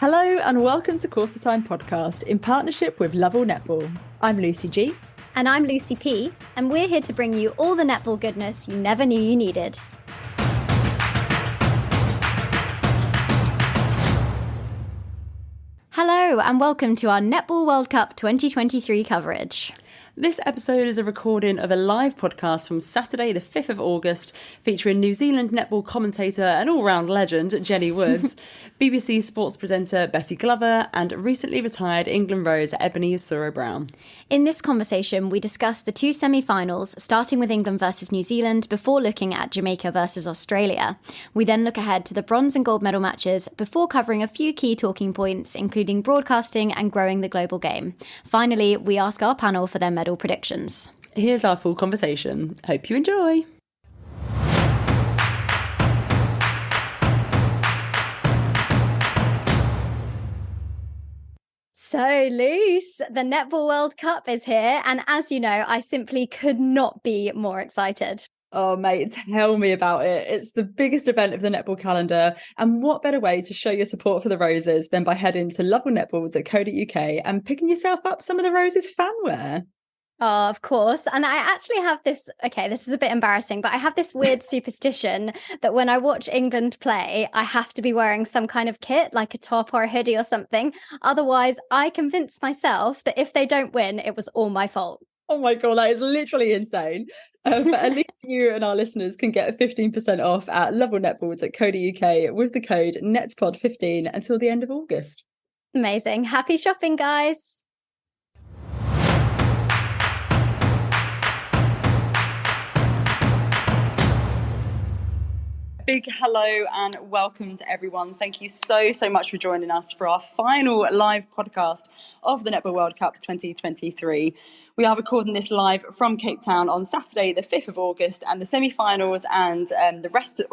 Hello and welcome to Qtr Time podcast in partnership with Lovell Netball. I'm Lucy G. And I'm Lucy P. And we're here to bring you all the netball goodness you never knew you needed. Hello and welcome to our Netball World Cup 2023 coverage. This episode is a recording of a live podcast from Saturday the 5th of August featuring New Zealand Netball commentator and all-round legend Jenny Woods, BBC sports presenter Betty Glover and recently retired England Rose Eboni Usoro-Brown. In this conversation, we discuss the two semi-finals, starting with England versus New Zealand before looking at Jamaica versus Australia. We then look ahead to the bronze and gold medal matches before covering a few key talking points, including broadcasting and growing the global game. Finally, we ask our panel for their medal predictions. Here's our full conversation. Hope you enjoy. So, Luce, the Netball World Cup is here, and as you know, I simply could not be more excited. Oh, mate, tell me about it. It's the biggest event of the netball calendar. And what better way to show your support for the Roses than by heading to lovellnetball.co.uk and picking yourself up some of the Roses fanwear? Oh, of course. And I actually have this, this is a bit embarrassing, but I have this weird superstition that when I watch England play, I have to be wearing some kind of kit, like a top or a hoodie or something. Otherwise, I convince myself that if they don't win, it was all my fault. Oh my God, that is literally insane. But at least you and our listeners can get 15% off at lovellnetball.co.uk with the code NETPOD15 until the end of August. Amazing. Happy shopping, guys. Big hello and welcome to everyone. Thank you so much for joining us for our final live podcast of the Netball World Cup 2023. We are recording this live from Cape Town on Saturday, the 5th of August, and the semi-finals and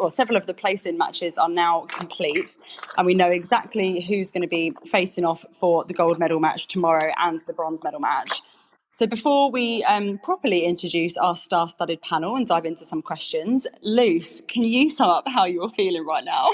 several of the place-in matches are now complete. And we know exactly who's going to be facing off for the gold medal match tomorrow and the bronze medal match. So before we properly introduce our star-studded panel and dive into some questions, Luce, can you sum up how you're feeling right now?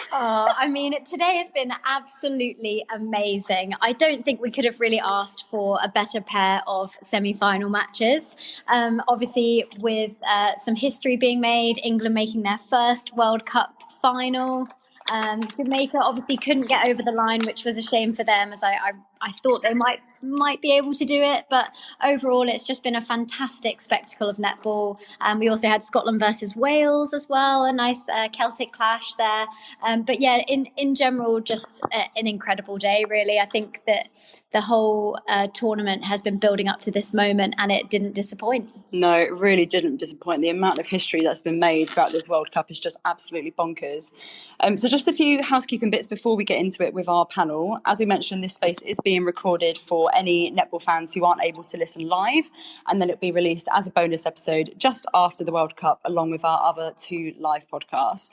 Today has been absolutely amazing. I don't think we could have really asked for a better pair of semi-final matches. Obviously, with some history being made, England making their first World Cup final. Jamaica obviously couldn't get over the line, which was a shame for them, as I thought they might be able to do it, but overall it's just been a fantastic spectacle of netball. We also had Scotland versus Wales as well, a nice Celtic clash there, but yeah, in general, just an incredible day, really. I think that the whole tournament has been building up to this moment and it didn't disappoint. No, it really didn't disappoint. The amount of history that's been made throughout this World Cup is just absolutely bonkers. So just a few housekeeping bits before we get into it with our panel. As we mentioned, this space is being recorded for any netball fans who aren't able to listen live, and then it'll be released as a bonus episode just after the World Cup, along with our other two live podcasts.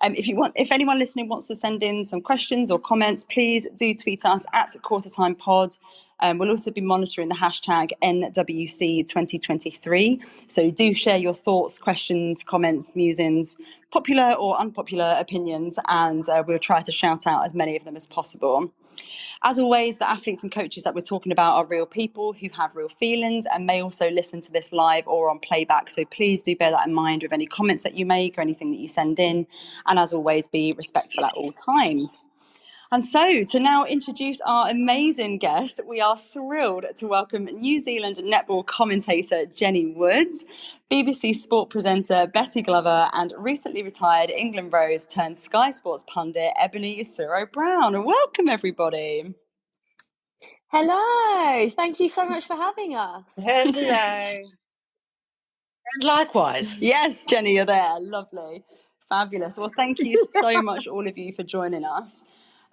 If anyone listening wants to send in some questions or comments, please do tweet us at Qtr Time Pod. We'll also be monitoring the hashtag NWC2023. So do share your thoughts, questions, comments, musings, popular or unpopular opinions, and we'll try to shout out as many of them as possible. As always, the athletes and coaches that we're talking about are real people who have real feelings and may also listen to this live or on playback. So please do bear that in mind with any comments that you make or anything that you send in. And as always, be respectful at all times. And so to now introduce our amazing guest, we are thrilled to welcome New Zealand netball commentator Jenny Woods, BBC sport presenter Betty Glover, and recently retired England Rose turned Sky Sports pundit Eboni Usoro-Brown. Welcome, everybody. Hello. Thank you so much for having us. Hello. And likewise. Yes, Jenny, you're there. Lovely. Fabulous. Well, thank you so much, all of you, for joining us.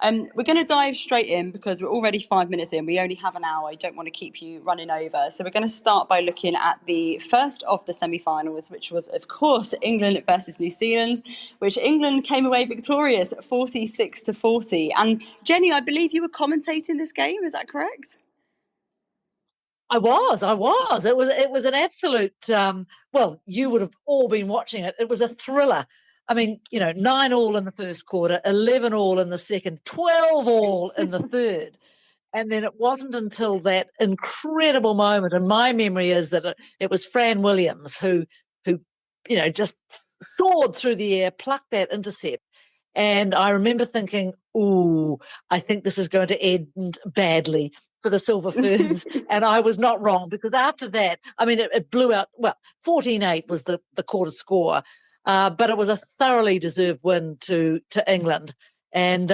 We're going to dive straight in because we're already 5 minutes in. We only have an hour. I don't want to keep you running over. So we're going to start by looking at the first of the semi-finals, which was, of course, England versus New Zealand, which England came away victorious at 46-40. And Jenny, I believe you were commentating this game. Is that correct? I was. It was an absolute, you would have all been watching it. It was a thriller. I mean, 9-all in the first quarter, 11-all in the second, 12-all in the third. And then it wasn't until that incredible moment, and my memory is that it was Fran Williams who just soared through the air, plucked that intercept. And I remember thinking, ooh, I think this is going to end badly for the Silver Ferns. And I was not wrong, because after that, I mean, it blew out. Well, 14-8 was the quarter score, but it was a thoroughly deserved win to England. And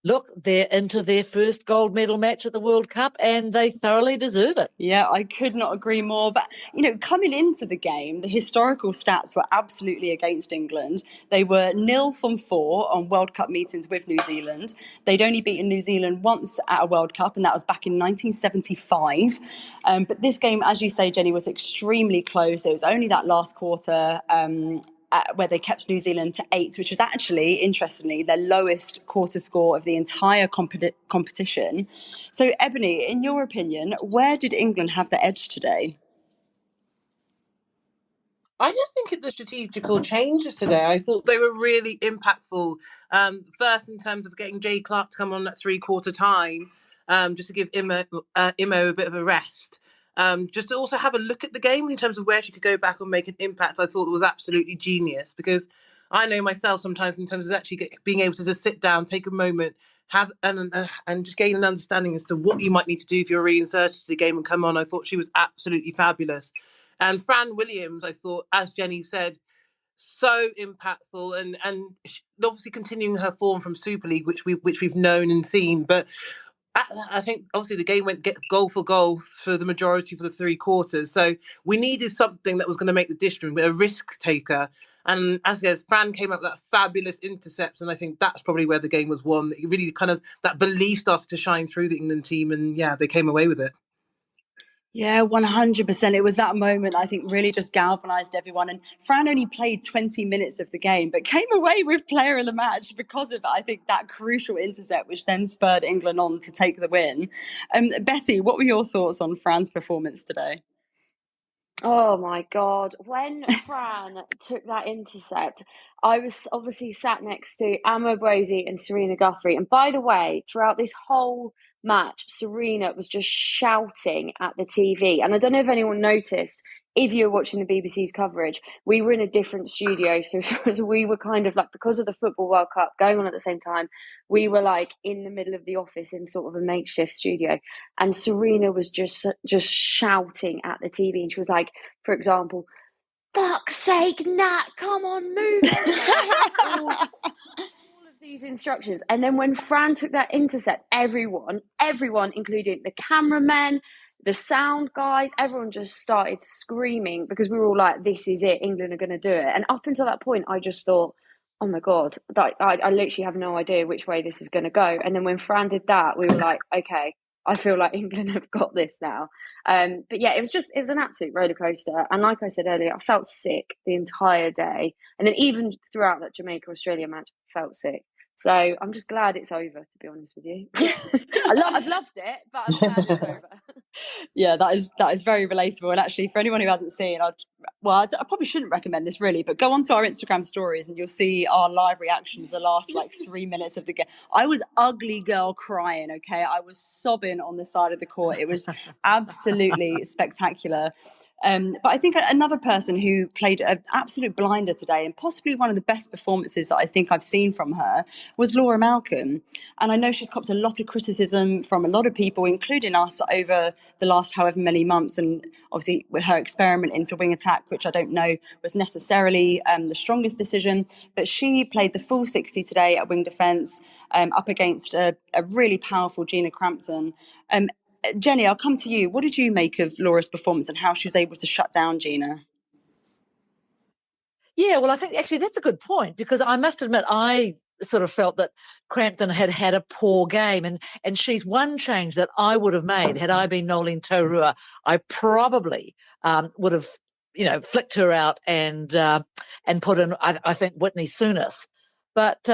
look, they're into their first gold medal match at the World Cup, and they thoroughly deserve it. Yeah, I could not agree more. But, coming into the game, the historical stats were absolutely against England. They were 0 from 4 on World Cup meetings with New Zealand. They'd only beaten New Zealand once at a World Cup, and that was back in 1975. But this game, as you say, Jenny, was extremely close. It was only that last quarter where they kept New Zealand to 8, which was actually, interestingly, their lowest quarter score of the entire competition. So, Ebony, in your opinion, where did England have the edge today? I just think the strategical changes today, I thought they were really impactful. First, in terms of getting Jay Clark to come on at 3/4 time, just to give Imo a bit of a rest. Just to also have a look at the game in terms of where she could go back and make an impact, I thought it was absolutely genius, because I know myself sometimes in terms of actually being able to just sit down, take a moment, have and just gain an understanding as to what you might need to do if you're reinserted to the game and come on. I thought she was absolutely fabulous. And Fran Williams, I thought, as Jenny said, so impactful, and obviously continuing her form from Super League, which we've known and seen. But I think obviously the game went goal for goal for the majority for the 3 quarters. So we needed something that was going to make the difference, a risk taker. And as I said, Fran came up with that fabulous intercept, and I think that's probably where the game was won. It really kind of, that belief started to shine through the England team, and yeah, they came away with it. Yeah, 100%. It was that moment, I think, really just galvanised everyone. And Fran only played 20 minutes of the game, but came away with player of the match because of, I think, that crucial intercept, which then spurred England on to take the win. Betty, what were your thoughts on Fran's performance today? Oh my God. When Fran took that intercept, I was obviously sat next to Emma Brosey and Serena Guthrie. And by the way, throughout this whole match, Serena was just shouting at the TV. And I don't know if anyone noticed, if you were watching the BBC's coverage, we were in a different studio. So we were kind of like, because of the Football World Cup going on at the same time, we were like in the middle of the office in sort of a makeshift studio. And Serena was just shouting at the TV. And she was like, for example, fuck's sake, Nat, come on, move it. all of these instructions. And then when Fran took that intercept, everyone, including the cameramen, the sound guys, everyone just started screaming, because we were all like, this is it, England are going to do it. And up until that point, I just thought, oh my God, I literally have no idea which way this is going to go. And then when Fran did that, we were like, okay, I feel like England have got this now. But yeah, it was an absolute roller coaster. And like I said earlier, I felt sick the entire day. And then even throughout that Jamaica-Australia match, I felt sick. So I'm just glad it's over, to be honest with you. I've loved it, but I'm glad it's over. Yeah, that is very relatable. And actually, for anyone who hasn't seen, I probably shouldn't recommend this really, but go onto our Instagram stories and you'll see our live reactions the last 3 minutes of the game. I was ugly girl crying, okay? I was sobbing on the side of the court. It was absolutely spectacular. But I think another person who played an absolute blinder today, and possibly one of the best performances that I think I've seen from her, was Laura Malcolm. And I know she's copped a lot of criticism from a lot of people, including us, over the last however many months. And obviously with her experiment into wing attack, which I don't know was necessarily the strongest decision. But she played the full 60 today at wing defence, up against a really powerful Gina Crampton. Jenny, I'll come to you. What did you make of Laura's performance and how she was able to shut down Gina? Yeah, well, I think actually that's a good point, because I must admit I sort of felt that Crampton had a poor game, and she's one change that I would have made had I been Nolene Taurua. I probably would have, flicked her out and put in, I think, Whitney Souness. But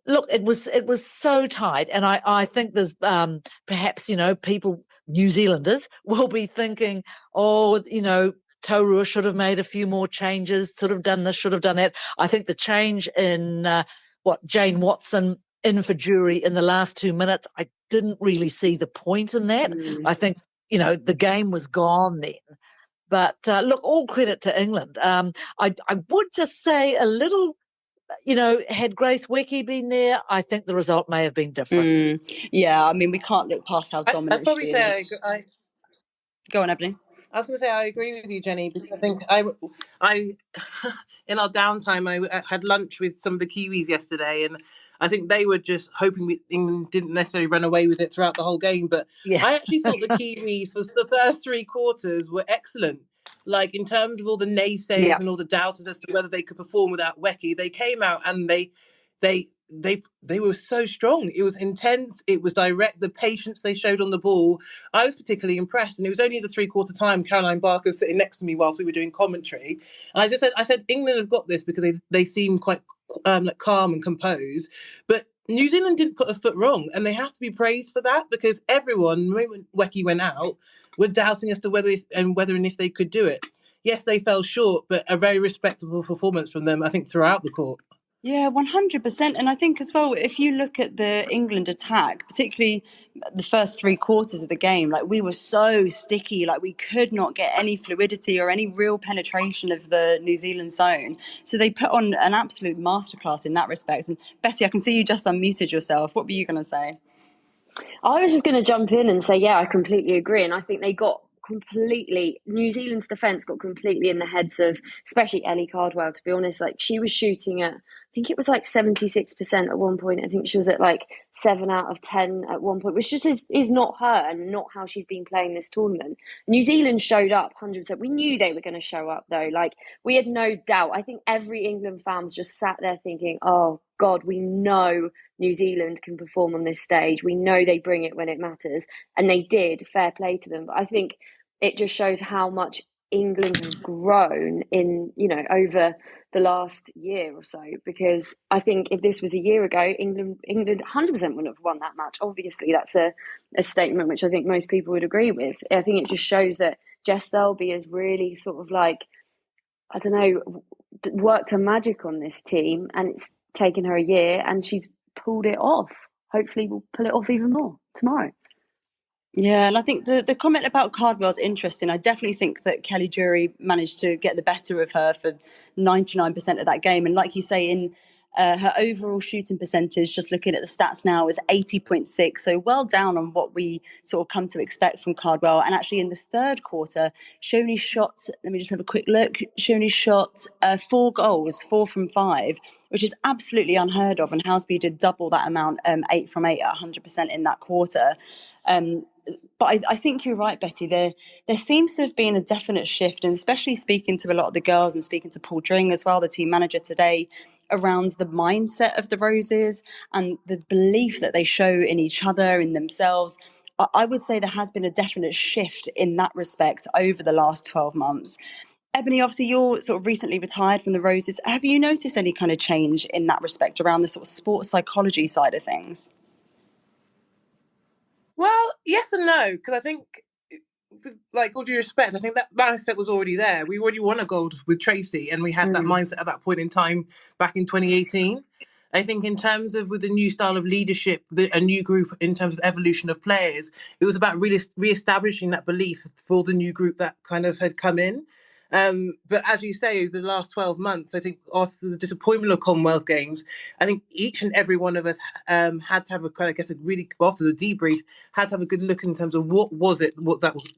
look, it was so tight, and I think there's perhaps, people, New Zealanders, will be thinking, Taurua should have made a few more changes, should have done this, should have done that. I think the change in Jane Watson in for Jury in the last 2 minutes, I didn't really see the point in that. I think, the game was gone then. But look, all credit to England. I would just say a little, had Grace Wecky been there, I think the result may have been different. Yeah, I mean, we can't look past how dominant I'd probably she say is. Go on, Ebony. I was going to say I agree with you, Jenny, because I think I in our downtime I had lunch with some of the Kiwis yesterday, and I think they were just hoping England didn't necessarily run away with it throughout the whole game. But Yeah. I actually thought the Kiwis for the first 3 quarters were excellent. Like in terms of all the naysayers and all the doubters as to whether they could perform without Wecky, they came out and they were so strong. It was intense. It was direct. The patience they showed on the ball, I was particularly impressed. And it was only at the 3/4 time, Caroline Barker was sitting next to me whilst we were doing commentary, and I said, England have got this because they seem quite like calm and composed, but New Zealand didn't put a foot wrong, and they have to be praised for that because everyone, when Wecky went out, were doubting as to whether and if they could do it. Yes, they fell short, but a very respectable performance from them, I think, throughout the court. Yeah, 100%. And I think as well, if you look at the England attack, particularly the first 3 quarters of the game, like we were so sticky, like we could not get any fluidity or any real penetration of the New Zealand zone. So they put on an absolute masterclass in that respect. And Betty, I can see you just unmuted yourself. What were you going to say? I was just going to jump in and say, yeah, I completely agree. And I think New Zealand's defence got completely in the heads of, especially Ellie Cardwell, to be honest. Like she was shooting at, I think it was like 76% at one point. I think she was at like 7 out of 10 at one point, which just is not her and not how she's been playing this tournament. New Zealand showed up 100%. We knew they were going to show up though. Like we had no doubt. I think every England fan was just sat there thinking, oh God, we know New Zealand can perform on this stage. We know they bring it when it matters. And they did, fair play to them. But I think it just shows how much England have grown in, over the last year or so. Because I think if this was a year ago, England 100% wouldn't have won that match. Obviously, that's a statement which I think most people would agree with. I think it just shows that Jess Thirlby is really sort of like, I don't know, worked her magic on this team, and it's taken her a year, and she's pulled it off. Hopefully we'll pull it off even more tomorrow. Yeah, and I think the comment about Cardwell is interesting. I definitely think that Kelly Jury managed to get the better of her for 99% of that game. And like you say, in her overall shooting percentage, just looking at the stats now, is 80.6. So well down on what we sort of come to expect from Cardwell. And actually in the 3rd quarter, she only shot, let me just have a quick look, she only shot 4 goals, 4 from 5, which is absolutely unheard of. And Houseby did double that amount, 8 from 8 at 100% in that quarter. But I think you're right, Betty. There seems to have been a definite shift, and especially speaking to a lot of the girls and speaking to Paul Dring as well, the team manager today, around the mindset of the Roses and the belief that they show in each other, in themselves. I would say there has been a definite shift in that respect over the last 12 months. Ebony, obviously you're sort of recently retired from the Roses. Have you noticed any kind of change in that respect around the sort of sports psychology side of things? Well, yes and no, because I think, like, all due respect, I think that mindset was already there. We already won a gold with Tracy, and we had that mindset at that point in time back in 2018. I think in terms of with the new style of leadership, a new group in terms of evolution of players, it was about really re-establishing that belief for the new group that kind of had come in. But as you say, over the last 12 months, I think after the disappointment of Commonwealth Games, I think each and every one of us had to have a kind of, I guess, really, after the debrief, had to have a good look in terms of what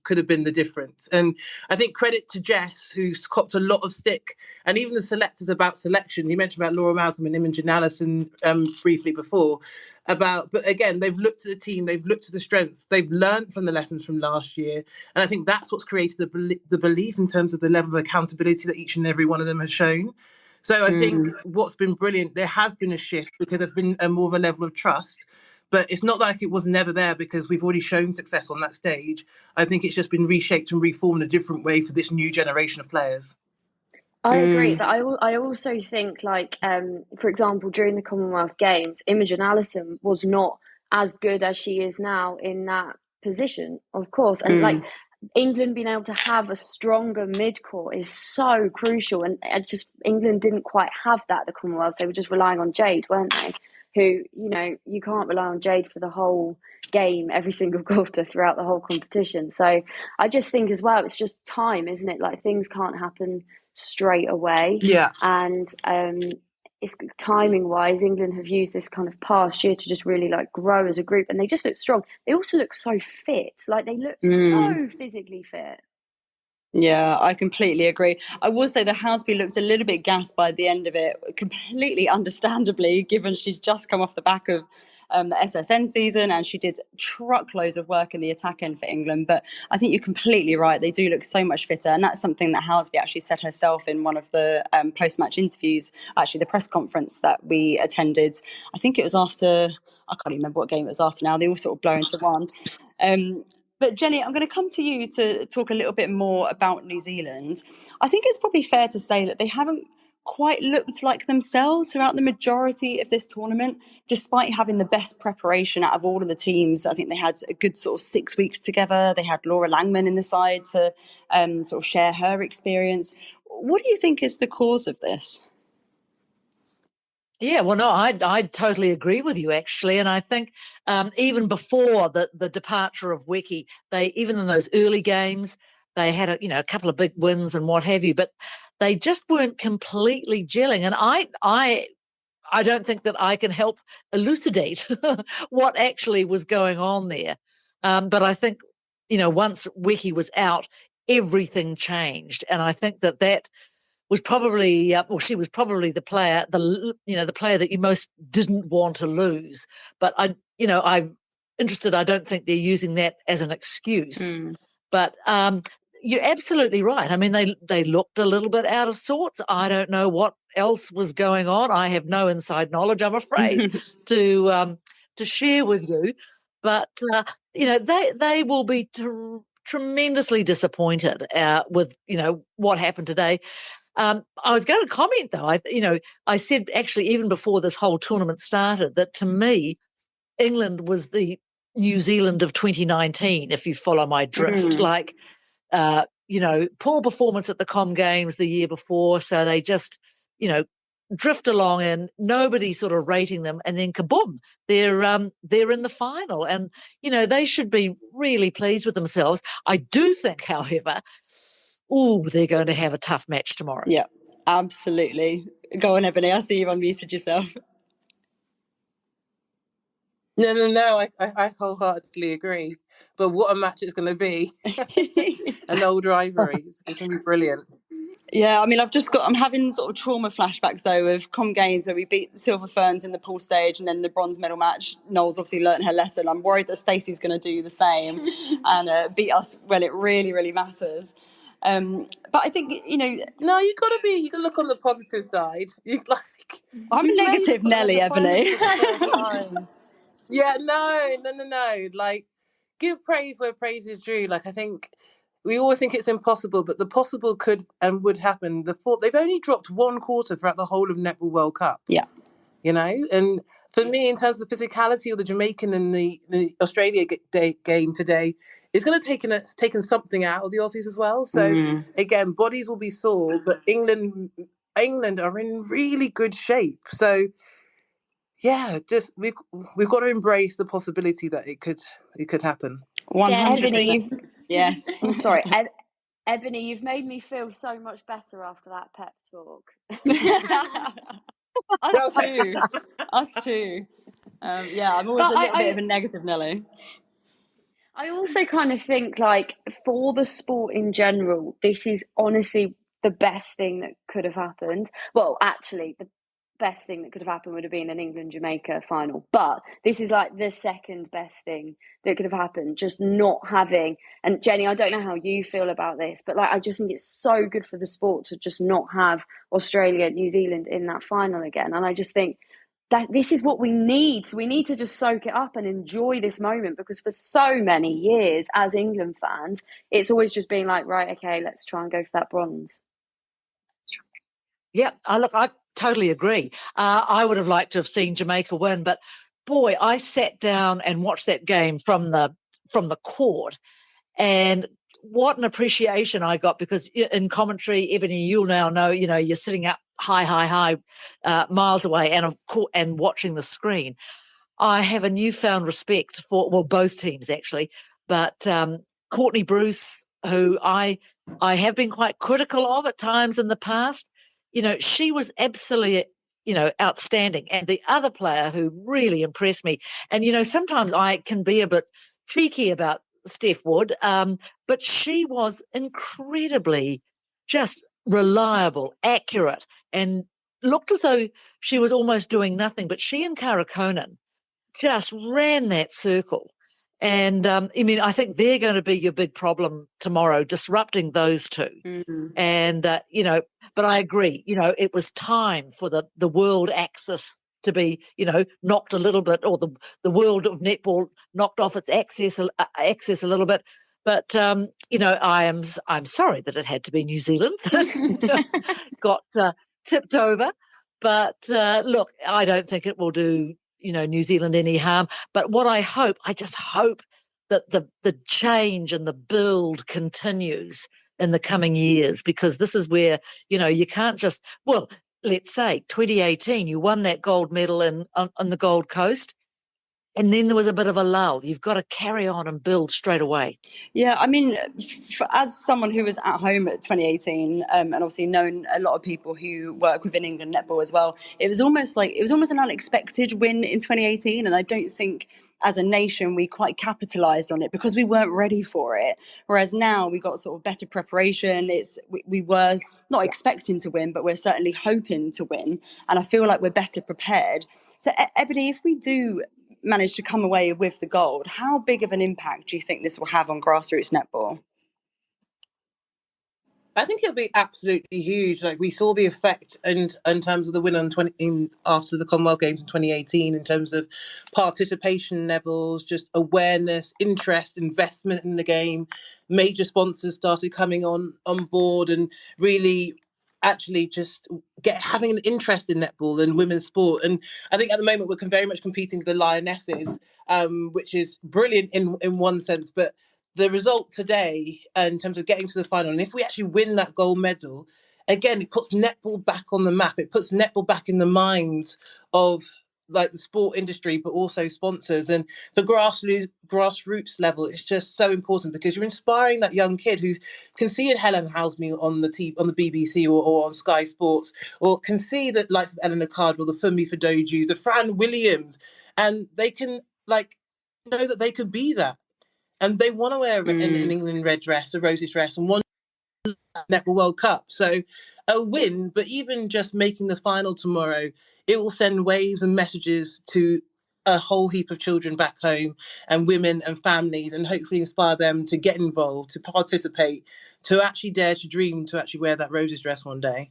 could have been the difference. And I think credit to Jess, who's copped a lot of stick, and even the selectors about selection. You mentioned about Laura Malcolm and Imogen Allison briefly before. But again, they've looked at the team, they've looked at the strengths, they've learned from the lessons from last year. And I think that's what's created the belief in terms of the level of accountability that each and every one of them has shown. So I think what's been brilliant, there has been a shift because there's been more of a level of trust. But it's not like it was never there because we've already shown success on that stage. I think it's just been reshaped and reformed a different way for this new generation of players. I agree, but I also think, like, for example, during the Commonwealth Games, Imogen Allison was not as good as she is now in that position, of course. And like, England being able to have a stronger mid-court is so crucial, and England didn't quite have that at the Commonwealth. They were just relying on Jade, weren't they? Who, you can't rely on Jade for the whole game every single quarter throughout the whole competition. So I just think as well, it's just time, isn't it? Like, things can't happen straight away. Yeah. And it's timing wise, England have used this kind of past year to just really like grow as a group, and they just look strong. They also look so fit, like they look so physically fit. Yeah, I completely agree. I will say that Houseby looked a little bit gassed by the end of it, completely understandably, given she's just come off the back of the SSN season, and she did truckloads of work in the attack end for England. But I think you're completely right. They do look so much fitter. And that's something that Houseby actually said herself in one of the post-match interviews, actually the press conference that we attended. I think it was after, I can't even remember what game it was after now. They all sort of blow into one. But Jenny, I'm going to come to you to talk a little bit more about New Zealand. I think it's probably fair to say that they haven't quite looked like themselves throughout the majority of this tournament, despite having the best preparation out of all of the teams. I think they had a good sort of 6 weeks together. They had Laura Langman in the side to sort of share her experience. What do you think is the cause of this? Yeah, well, no, I totally agree with you, actually. And I think even before the departure of Wiki, even in those early games, they had a couple of big wins and what have you, but they just weren't completely gelling. And I don't think that I can help elucidate what actually was going on there. But I think, once Wiki was out, everything changed. And I think that was probably, she was probably the player, the player that you most didn't want to lose. But I'm interested. I don't think they're using that as an excuse. But you're absolutely right. I mean, they looked a little bit out of sorts. I don't know what else was going on. I have no inside knowledge, I'm afraid, to share with you. But they will be tremendously disappointed with what happened today. I was going to comment, though. I said actually even before this whole tournament started that to me, England was the New Zealand of 2019, if you follow my drift. Like, poor performance at the Com Games the year before, so they just, drift along and nobody sort of rating them, and then kaboom, they're in the final, and they should be really pleased with themselves. I do think, however, they're going to have a tough match tomorrow. Yeah, absolutely. Go on, Ebony. I see you've unmuted yourself. No. I wholeheartedly agree. But what a match it's going to be! An old rivalry. It's going to be brilliant. Yeah, I mean, I'm having sort of trauma flashbacks though of Com Games where we beat the Silver Ferns in the pool stage, and then the bronze medal match. Noel's obviously learnt her lesson. I'm worried that Stacey's going to do the same and beat us when it really, really matters. But I think No, you got to look on the positive side. I'm a negative Nelly, Ebony. Yeah, no. Like, give praise where praise is due. Like, I think we always think it's impossible, but the possible could and would happen. They've only dropped one quarter throughout the whole of Netball World Cup. Yeah. And for me, in terms of the physicality of the Jamaican and the Australia game today, it's going to taken something out of the Aussies as well. So again, bodies will be sore, but England are in really good shape. So yeah, just we've got to embrace the possibility that it could happen. 100%. Yes. I'm sorry, Ebony, you've made me feel so much better after that pep talk. Us too. I'm always a little bit of a negative Nelly. I also kind of think, like, for the sport in general, this is honestly the best thing that could have happened. Well, actually, the best thing that could have happened would have been an England-Jamaica final. But this is like the second best thing that could have happened. Just not having, and Jenny, I don't know how you feel about this, but like, I just think it's so good for the sport to just not have Australia, New Zealand in that final again. And I just think that this is what we need. So we need to just soak it up and enjoy this moment, because for so many years as England fans, it's always just been like, right, okay, let's try and go for that bronze. Yeah, I totally agree. I would have liked to have seen Jamaica win, but boy, I sat down and watched that game from the court, and what an appreciation I got, because in commentary, Ebony, you'll now know, you're sitting up high, miles away, and watching the screen. I have a newfound respect for, well, both teams actually, but Courtney Bruce, who I have been quite critical of at times in the past, she was absolutely, outstanding. And the other player who really impressed me, and, sometimes I can be a bit cheeky about Steph Wood, but she was incredibly just reliable, accurate, and looked as though she was almost doing nothing. But she and Cara Conan just ran that circle. And I think they're going to be your big problem tomorrow, disrupting those two. Mm. And, but I agree, it was time for the world axis to be, knocked a little bit, or the world of netball knocked off its axis a little bit. But, I'm sorry that it had to be New Zealand that got tipped over. But look, I don't think it will do New Zealand any harm. But what I just hope that the change and the build continues in the coming years, because this is where, you can't just, well, let's say 2018, you won that gold medal on the Gold Coast, and then there was a bit of a lull. You've got to carry on and build straight away. Yeah, I mean, as someone who was at home at 2018, and obviously known a lot of people who work within England Netball as well, it was almost an unexpected win in 2018, and I don't think as a nation we quite capitalised on it because we weren't ready for it. Whereas now we got sort of better preparation. We were not expecting to win, but we're certainly hoping to win, and I feel like we're better prepared. So, Ebony, if we do manage to come away with the gold, how big of an impact do you think this will have on grassroots netball? I think it'll be absolutely huge. Like, we saw the effect in terms of the win after the Commonwealth Games in 2018, in terms of participation levels, just awareness, interest, investment in the game. Major sponsors started coming on board and really actually just having an interest in netball and women's sport. And I think at the moment we're very much competing with the Lionesses, which is brilliant in one sense, but the result today in terms of getting to the final, and if we actually win that gold medal, again, it puts netball back on the map. It puts netball back in the minds of like the sport industry, but also sponsors. And the grassroots level is just so important, because you're inspiring that young kid who can see a Helen Houseme on the BBC or on Sky Sports, or can see the likes of Eleanor Cardwell, the Funmi Fadoju, the Fran Williams, and they can know that they could be that. And they want to wear an England red dress, a roses dress, and want Netball World Cup. So a win, but even just making the final tomorrow, it will send waves and messages to a whole heap of children back home, and women and families, and hopefully inspire them to get involved, to participate, to actually dare to dream, to actually wear that roses dress one day.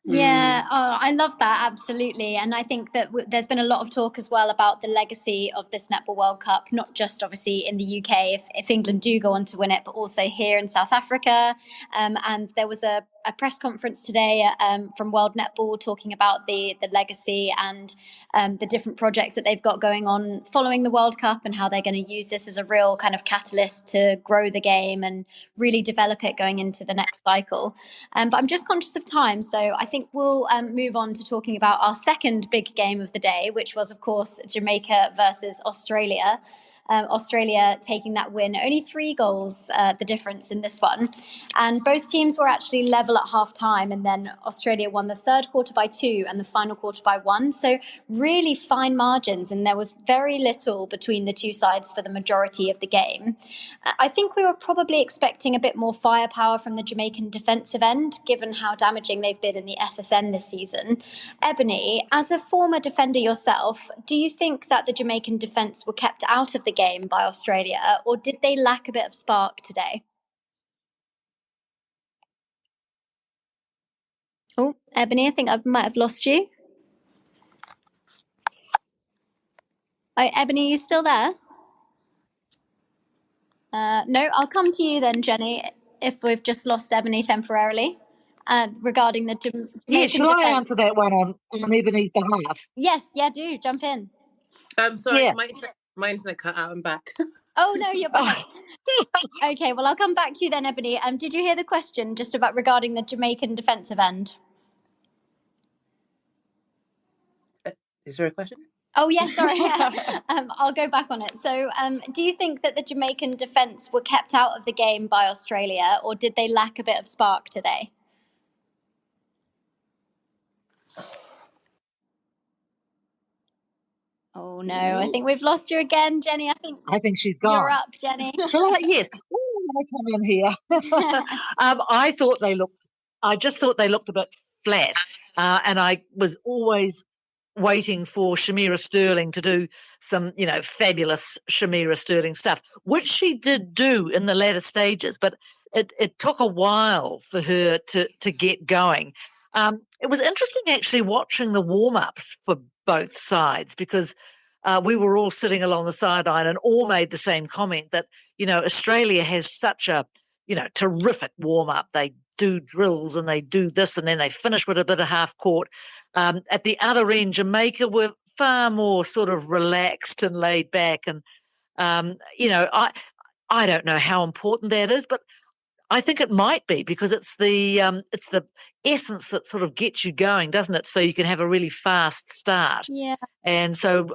Yeah, I love that, absolutely. And I think that there's been a lot of talk as well about the legacy of this Netball World Cup, not just obviously in the UK if England do go on to win it, but also here in South Africa. And there was a press conference today from World Netball talking about the legacy and the different projects that they've got going on following the World Cup, and how they're going to use this as a real kind of catalyst to grow the game and really develop it going into the next cycle. But I'm just conscious of time, so I think we'll move on to talking about our second big game of the day, which was, of course, Jamaica versus Australia. Australia taking that win, only 3 goals, the difference in this one. And both teams were actually level at half time, and then Australia won the third quarter by 2 and the final quarter by 1. So really fine margins, and there was very little between the two sides for the majority of the game. I think we were probably expecting a bit more firepower from the Jamaican defensive end, given how damaging they've been in the SSN this season. Ebony, as a former defender yourself, do you think that the Jamaican defence were kept out of the game by Australia, or did they lack a bit of spark today? Oh, Ebony, I think I might have lost you. Ebony, are you still there? No, I'll come to you then, Jenny, if we've just lost Ebony temporarily, regarding the Jamaican Yeah, shall defense. I answer that one on Ebony's behalf? Yes, yeah, do jump in. Sorry, Yeah. my internet cut out. I'm back. Oh, no, you're back. Okay, well, I'll come back to you then, Ebony. Did you hear the question just about regarding the Jamaican defensive end? Is there a question? Oh, yes, sorry. I'll go back on it. So do you think that the Jamaican defence were kept out of the game by Australia, or did they lack a bit of spark today? Oh, no, I think we've lost you again, Jenny. I think she's gone. You're up, Jenny. Shall I? Yes. When I come in here, I just thought they looked a bit flat. And I was always waiting for Shamira Sterling to do some, fabulous Shamira Sterling stuff, which she did do in the latter stages, but it took a while for her to get going. It was interesting actually watching the warm-ups for both sides, because we were all sitting along the sideline and all made the same comment that, Australia has such a, terrific warm-up. They do drills and they do this and then they finish with a bit of half court. At the other end, Jamaica were far more sort of relaxed and laid back. And, I don't know how important that is, but I think it might be, because it's the essence that sort of gets you going, doesn't it? So you can have a really fast start. Yeah. And so,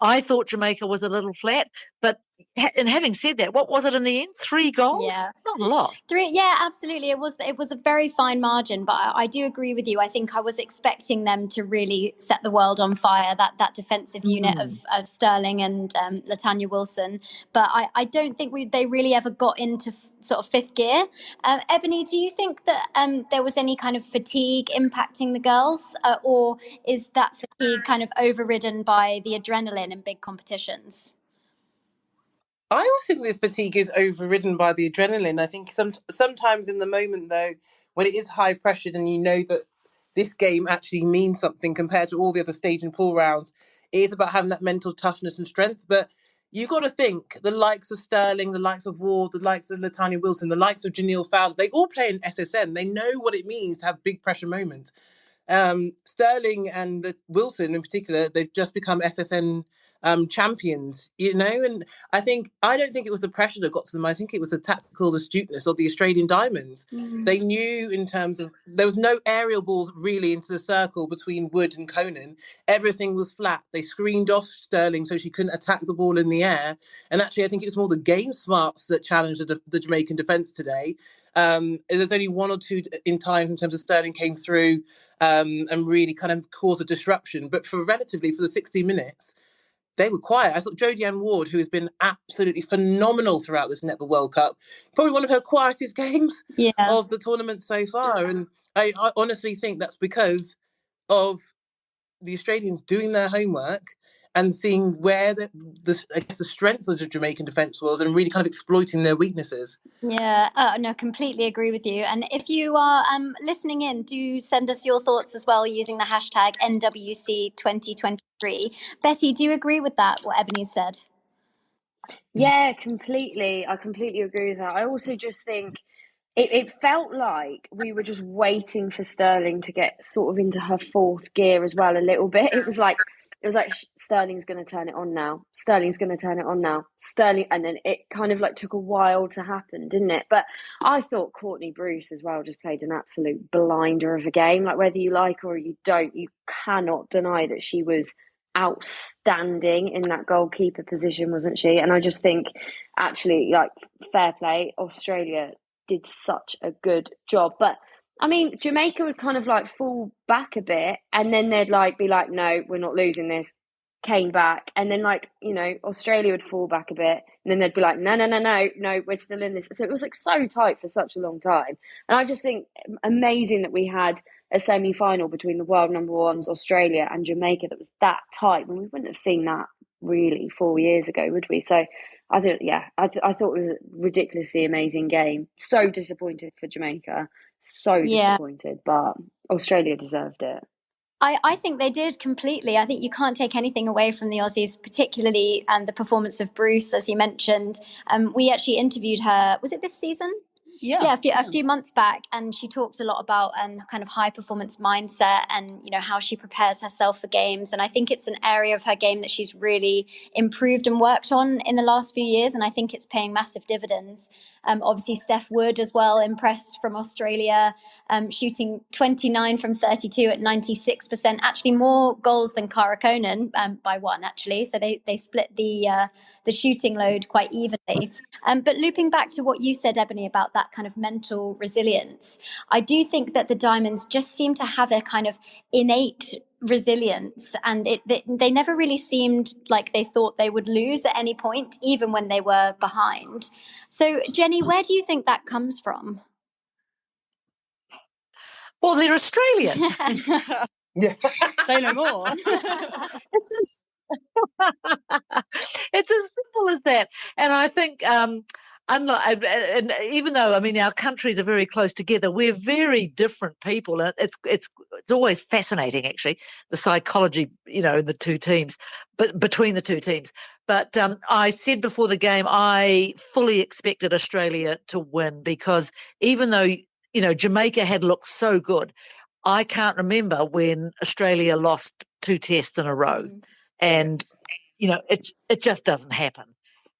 I thought Jamaica was a little flat. But and having said that, what was it in the end? 3 goals? Yeah. Not a lot. 3, yeah, absolutely. It was a very fine margin, but I do agree with you. I think I was expecting them to really set the world on fire, that defensive unit of Sterling and Latanya Wilson. But I don't think they really ever got into sort of fifth gear. Ebony, do you think that there was any kind of fatigue impacting the girls, or is that fatigue kind of overridden by the adrenaline in big competitions? I always think the fatigue is overridden by the adrenaline. I think sometimes in the moment, though, when it is high pressured and you know that this game actually means something compared to all the other stage and pool rounds, it is about having that mental toughness and strength. But you've got to think the likes of Sterling, the likes of Ward, the likes of Latanya Wilson, the likes of Janelle Fowler, they all play in SSN. They know what it means to have big pressure moments. Sterling and Wilson in particular, they've just become SSN champions, and I don't think it was the pressure that got to them. I think it was the tactical astuteness of the Australian Diamonds. They knew, in terms of, there was no aerial balls really into the circle between Wood and Conan. Everything was flat. They screened off Sterling so she couldn't attack the ball in the air. And actually, I think it was more the game smarts that challenged the Jamaican defence today. There's only 1 or 2 in time in terms of Sterling came through and really kind of caused a disruption. But for the 60 minutes, they were quiet. I thought Jodie-Ann Ward, who has been absolutely phenomenal throughout this Netball World Cup, probably one of her quietest games of the tournament so far. And I honestly think that's because of the Australians doing their homework and seeing where the strength of the Jamaican defence was, and really kind of exploiting their weaknesses. Yeah, no, completely agree with you. And if you are listening in, do send us your thoughts as well using the hashtag NWC2023. Betty, do you agree with that, what Ebony said? Yeah, completely. I completely agree with that. I also just think it felt like we were just waiting for Sterling to get sort of into her 4th gear as well a little bit. It was like Sterling's going to turn it on now. Sterling's going to turn it on now. Sterling, and then it kind of like took a while to happen, didn't it? But I thought Courtney Bruce as well just played an absolute blinder of a game. Like, whether you like her or you don't, you cannot deny that she was outstanding in that goalkeeper position, wasn't she? And I just think, actually, like, fair play, Australia did such a good job. But I mean, Jamaica would kind of like fall back a bit, and then they'd like be like, no, we're not losing this, came back, and then, like, Australia would fall back a bit, and then they'd be like, no, we're still in this. So it was like so tight for such a long time. And I just think amazing that we had a semi-final between the world number 1s, Australia, and Jamaica, that was that tight. We wouldn't have seen that really 4 years ago, would we? So I thought it was a ridiculously amazing game. So disappointed for Jamaica. So disappointed, but Australia deserved it. I think they did completely. I think you can't take anything away from the Aussies, particularly the performance of Bruce, as you mentioned. We actually interviewed her, was it this season? Yeah, a few months back, and she talked a lot about kind of high performance mindset and, you know, how she prepares herself for games. And I think it's an area of her game that she's really improved and worked on in the last few years, and I think it's paying massive dividends. Obviously, Steph Wood as well, impressed from Australia, shooting 29 from 32 at 96%, actually more goals than Cara Conan by one, actually. So they split the shooting load quite evenly. But looping back to what you said, Ebony, about that kind of mental resilience, I do think that the Diamonds just seem to have a kind of innate resilience, and they never really seemed like they thought they would lose at any point, even when they were behind. So, Jenny, where do you think that comes from? Well, they're Australian. Yeah. Say no more. It's as simple as that. And I think, unlike, and even though, I mean, our countries are very close together, we're very different people. And it's always fascinating, actually, the psychology, you know, the two teams, but between the two teams. But I said before the game, I fully expected Australia to win, because even though, you know, Jamaica had looked so good, I can't remember when Australia lost 2 tests in a row. And you know, it just doesn't happen.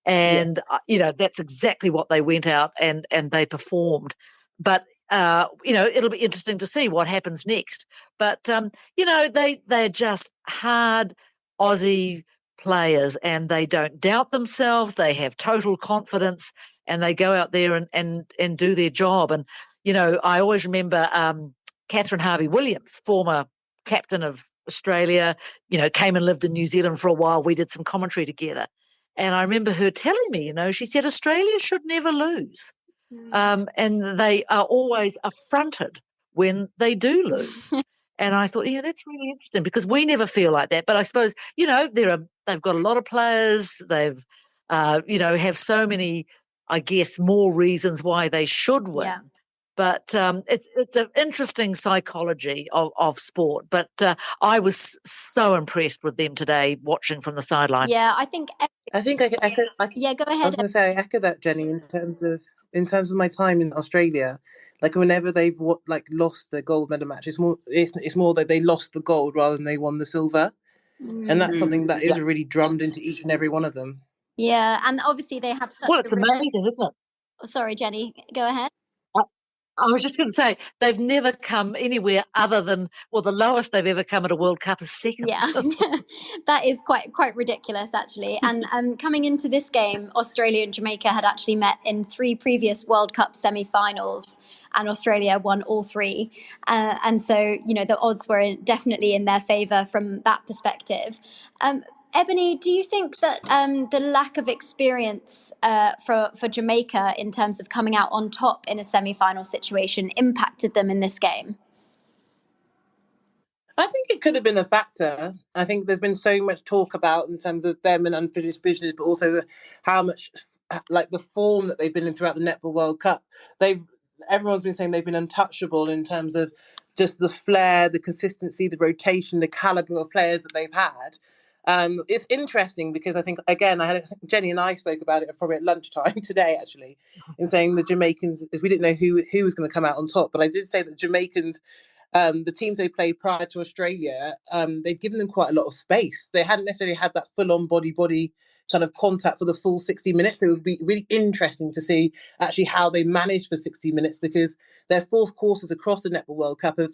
And, you know, that's exactly what they went out and they performed. But, you know, it'll be interesting to see what happens next. But, you know, they're just hard Aussie players, and they don't doubt themselves. They have total confidence, and they go out there and do their job. And, you know, I always remember Catherine Harvey-Williams, former captain of Australia, you know, came and lived in New Zealand for a while. We did some commentary together. And I remember her telling me, you know, she said Australia should never lose. And they are always affronted when they do lose. And I thought, yeah, that's really interesting, because we never feel like that. But I suppose, you know, they've got a lot of players. They've, you know, have so many, I guess, more reasons why they should win. Yeah. But it's an interesting psychology of sport. But I was so impressed with them today, watching from the sideline. Yeah, I think Yeah, go ahead. I was going to say, I echo that, Jenny, in terms of my time in Australia. Like, whenever they've lost the gold medal match, it's more that they lost the gold rather than they won the silver, and that's something that is really drummed into each and every one of them. Yeah, and obviously they have such. Well, it's amazing, isn't it? Oh, sorry, Jenny, go ahead. I was just going to say, they've never come anywhere other than, well, the lowest they've ever come at a World Cup is second. Yeah, that is quite ridiculous, actually. And coming into this game, Australia and Jamaica had actually met in 3 previous World Cup semi-finals, and Australia won all 3. And so, you know, the odds were definitely in their favour from that perspective. Ebony, do you think that the lack of experience for Jamaica in terms of coming out on top in a semi-final situation impacted them in this game? I think it could have been a factor. I think there's been so much talk about in terms of them and unfinished business, but also how much, like, the form that they've been in throughout the Netball World Cup. Everyone's been saying they've been untouchable in terms of just the flair, the consistency, the rotation, the caliber of players that they've had. It's interesting because I think, again, Jenny and I spoke about it probably at lunchtime today, actually, in saying the Jamaicans, we didn't know who was going to come out on top, but I did say that Jamaicans, the teams they played prior to Australia, they'd given them quite a lot of space. They hadn't necessarily had that full-on body kind of contact for the full 60 minutes. So it would be really interesting to see actually how they managed for 60 minutes, because their 4th quarters across the Netball World Cup have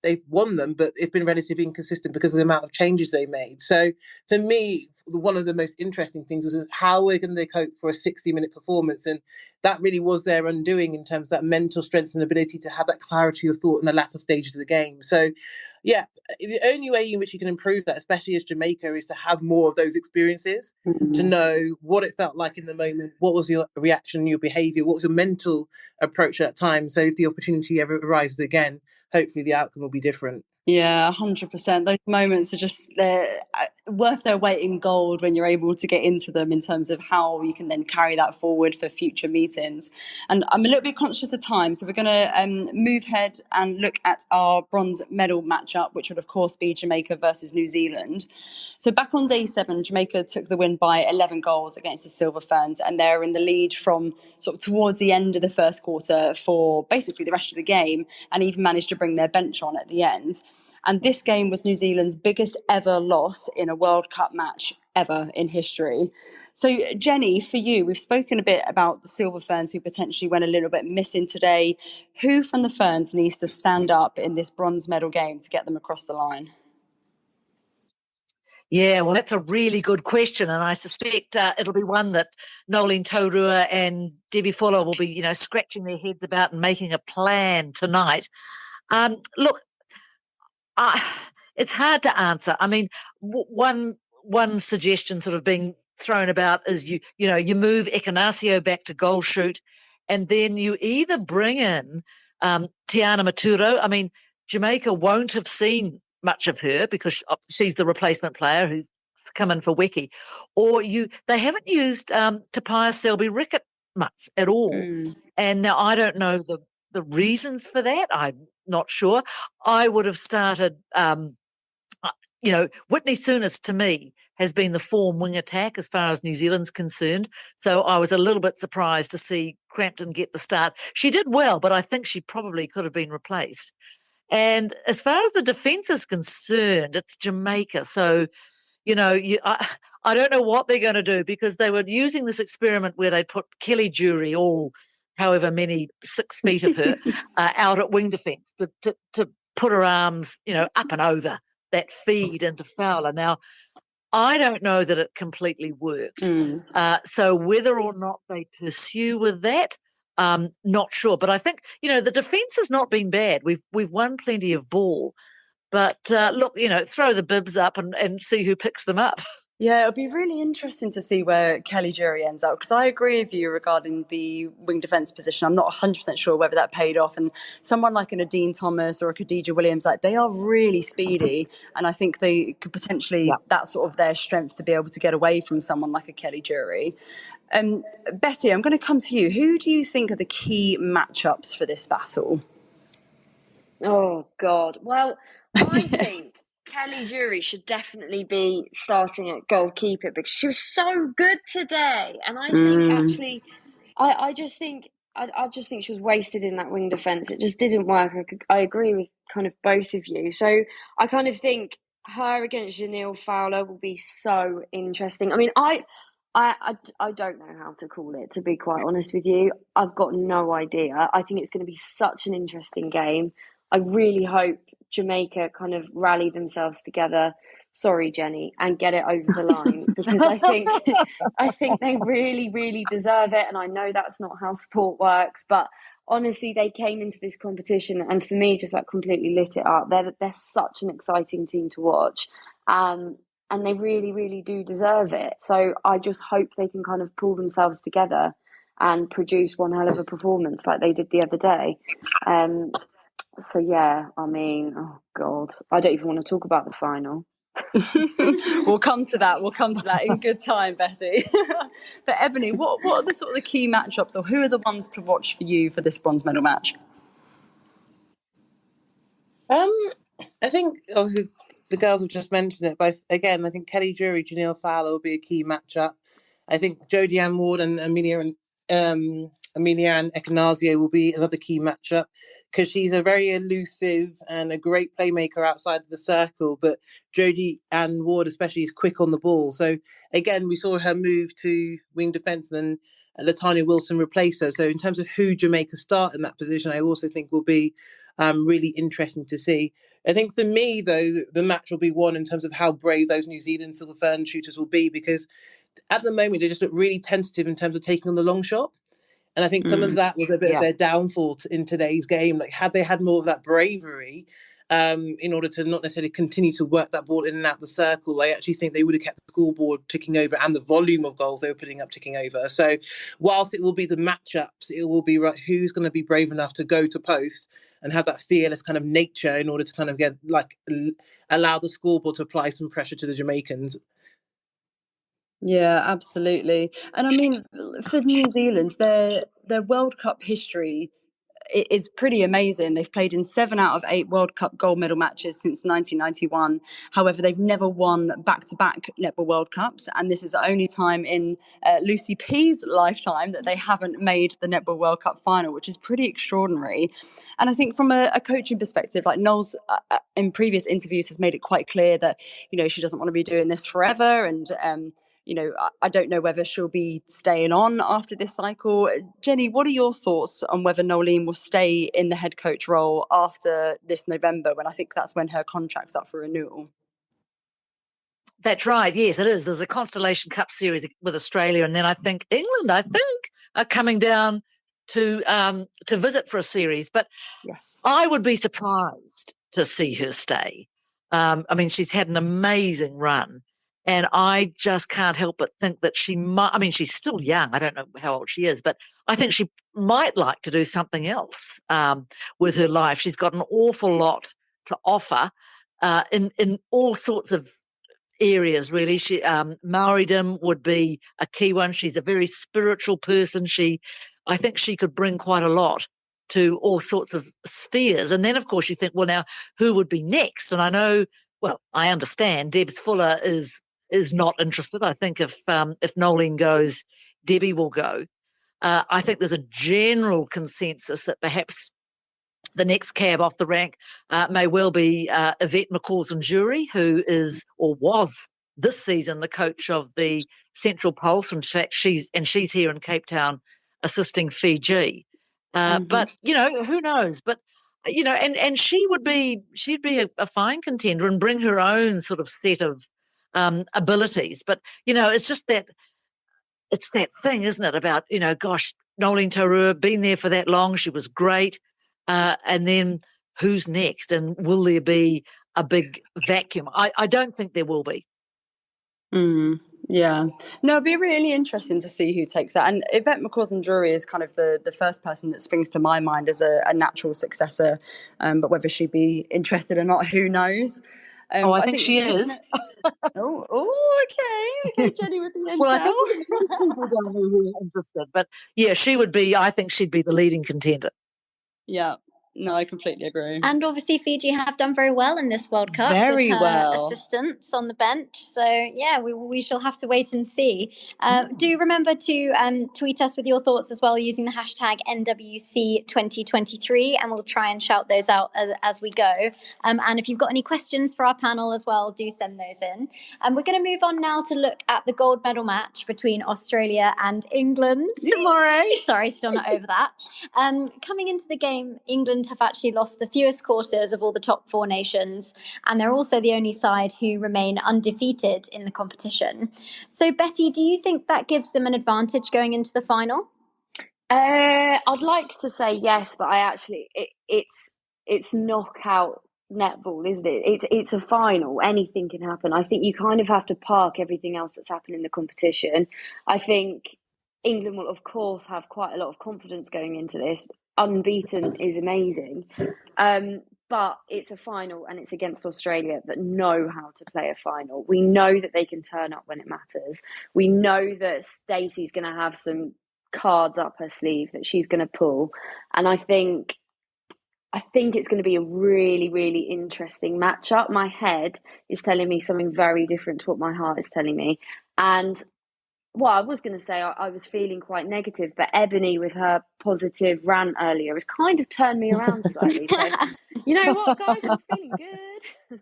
they've won them, but it's been relatively inconsistent because of the amount of changes they made. So for me, one of the most interesting things was how we're going to cope for a 60-minute performance. And that really was their undoing in terms of that mental strength and ability to have that clarity of thought in the latter stages of the game. So, yeah, the only way in which you can improve that, especially as Jamaica, is to have more of those experiences, to know what it felt like in the moment, what was your reaction, your behaviour, what was your mental approach at that time. So if the opportunity ever arises again, hopefully the outcome will be different. Yeah, 100%. Those moments are just worth their weight in gold when you're able to get into them in terms of how you can then carry that forward for future meetings. And I'm a little bit conscious of time, so we're going to move ahead and look at our bronze medal matchup, which would, of course, be Jamaica versus New Zealand. So back on day 7, Jamaica took the win by 11 goals against the Silver Ferns, and they're in the lead from sort of towards the end of the first quarter for basically the rest of the game, and even managed to bring their bench on at the end. And this game was New Zealand's biggest ever loss in a World Cup match ever in history. So, Jenny, for you, we've spoken a bit about the Silver Ferns who potentially went a little bit missing today. Who from the Ferns needs to stand up in this bronze medal game to get them across the line? Yeah, well, that's a really good question, and I suspect it'll be one that Nolene Taurua and Debbie Fuller will be, scratching their heads about and making a plan tonight. Look, it's hard to answer. I mean, one suggestion sort of being thrown about is you move Ekanasio back to goal shoot, and then you either bring in Tiana Maturo. I mean, Jamaica won't have seen much of her because she's the replacement player who's come in for Weki, or they haven't used Tapia Selby-Rickett much at all. And now I don't know the reasons for that. I'm not sure. I would have started, Whitney Souness to me has been the form wing attack as far as New Zealand's concerned. So I was a little bit surprised to see Crampton get the start. She did well, but I think she probably could have been replaced. And as far as the defence is concerned, it's Jamaica. So, I don't know what they're going to do because they were using this experiment where they'd put Kelly Jury, all however many 6 feet of her, out at wing defence to put her arms, up and over that feed into Fowler. Now, I don't know that it completely worked. So whether or not they pursue with that, not sure. But I think, the defence has not been bad. We've won plenty of ball. But look, throw the bibs up and see who picks them up. Yeah, it'll be really interesting to see where Kelly Jury ends up, because I agree with you regarding the wing defence position. I'm not 100% sure whether that paid off. And someone like a Nadine Thomas or a Khadija Williams, they are really speedy. And I think they could potentially, that's sort of their strength to be able to get away from someone like a Kelly Jury. Betty, I'm going to come to you. Who do you think are the key matchups for this battle? Oh, God. Well, I think Kelly Jury should definitely be starting at goalkeeper because she was so good today. And I think actually, I just think she was wasted in that wing defence. It just didn't work. I agree with kind of both of you. So I kind of think her against Janelle Fowler will be so interesting. I mean, I don't know how to call it, to be quite honest with you. I've got no idea. I think it's going to be such an interesting game. I really hope Jamaica kind of rally themselves together. Sorry, Jenny, and get it over the line because I think they really, really deserve it. And I know that's not how sport works, but honestly, they came into this competition and for me, just completely lit it up. They're such an exciting team to watch. And they really, really do deserve it. So I just hope they can kind of pull themselves together and produce one hell of a performance like they did the other day. So, yeah, I mean, oh, God, I don't even want to talk about the final. We'll come to that in good time, Betty. But Ebony, what are the sort of the key matchups, or who are the ones to watch for you for this bronze medal match? I think obviously the girls have just mentioned it, but again, I think Kelly Jury, Janelle Fowler will be a key matchup. I think Jodie Ann Ward and Amelia Ann Ekanasio will be another key matchup because she's a very elusive and a great playmaker outside of the circle, but Jodie Ann Ward especially is quick on the ball. So again, we saw her move to wing defence and then Latanya Wilson replace her. So in terms of who Jamaica start in that position, I also think will be really interesting to see. I think for me, though, the match will be won in terms of how brave those New Zealand Silver Fern shooters will be, because at the moment they just look really tentative in terms of taking on the long shot. And I think some of that was a bit of their downfall in today's game. Like, had they had more of that bravery, in order to not necessarily continue to work that ball in and out the circle. I actually think they would have kept the scoreboard ticking over and the volume of goals they were putting up ticking over. So whilst it will be the matchups, it will be right, who's going to be brave enough to go to post and have that fearless kind of nature in order to kind of get allow the scoreboard to apply some pressure to the Jamaicans. Yeah, absolutely. And I mean, for New Zealand, their World Cup history is pretty amazing. They've played in 7 out of 8 World Cup gold medal matches since 1991. However, they've never won back-to-back Netball World Cups, and this is the only time in Lucy P's lifetime that they haven't made the Netball World Cup final, which is pretty extraordinary. And I think from a coaching perspective, like Knowles in previous interviews has made it quite clear that, she doesn't want to be doing this forever, and I don't know whether she'll be staying on after this cycle. Jenny, what are your thoughts on whether Nolene will stay in the head coach role after this November, when I think that's when her contract's up for renewal? That's right. Yes, it is. There's a Constellation Cup series with Australia, and then I think England, are coming down to visit for a series. But yes, I would be surprised to see her stay. I mean, she's had an amazing run, and I just can't help but think that she might. I mean, she's still young. I don't know how old she is, but I think she might like to do something else with her life. She's got an awful lot to offer in all sorts of areas, really. She Maoridom would be a key one. She's a very spiritual person. I think she could bring quite a lot to all sorts of spheres. And then, of course, you think, well, now who would be next? And I understand Debs Fuller is not interested. I think if Nolene goes, Debbie will go. I think there's a general consensus that perhaps the next cab off the rank may well be Yvette McCausland-Jury, who is or was this season the coach of the Central Pulse. In fact, she's here in Cape Town assisting Fiji. But who knows? But and she'd be a fine contender and bring her own sort of set of abilities. But it's just that thing, isn't it? About gosh, Nolene Taurua, been there for that long. She was great. And then who's next? And will there be a big vacuum? I don't think there will be. Yeah. No, it'd be really interesting to see who takes that. And Yvette McCausland-Jury is kind of the first person that springs to my mind as a natural successor. But whether she'd be interested or not, who knows? I think she is. Okay, Jenny with the intel. Well, I think people don't know who are interested, but yeah, she would be. I think she'd be the leading contender. Yeah, no, I completely agree. And obviously Fiji have done very well in this World Cup with her assistants on the bench. So yeah, we shall have to wait and see. Do remember to tweet us with your thoughts as well using the hashtag NWC2023, and we'll try and shout those out as we go. And if you've got any questions for our panel as well, do send those in. We're going to move on now to look at the gold medal match between Australia and England tomorrow. Sorry, still not over that. Coming into the game, England have actually lost the fewest quarters of all the top 4 nations, and they're also the only side who remain undefeated in the competition. So, Betty, do you think that gives them an advantage going into the final? I'd like to say yes, but it's knockout netball, isn't it? It's a final. Anything can happen. I think you kind of have to park everything else that's happened in the competition. I think England will, of course, have quite a lot of confidence going into this. Unbeaten is amazing. But it's a final, and it's against Australia that know how to play a final. We know that they can turn up when it matters. We know that Stacey's going to have some cards up her sleeve that she's going to pull. And I think it's going to be a really, really interesting matchup. My head is telling me something very different to what my heart is telling me. And well, I was going to say I was feeling quite negative, but Ebony, with her positive rant earlier, has kind of turned me around slightly. So, you know what, guys, I'm feeling good.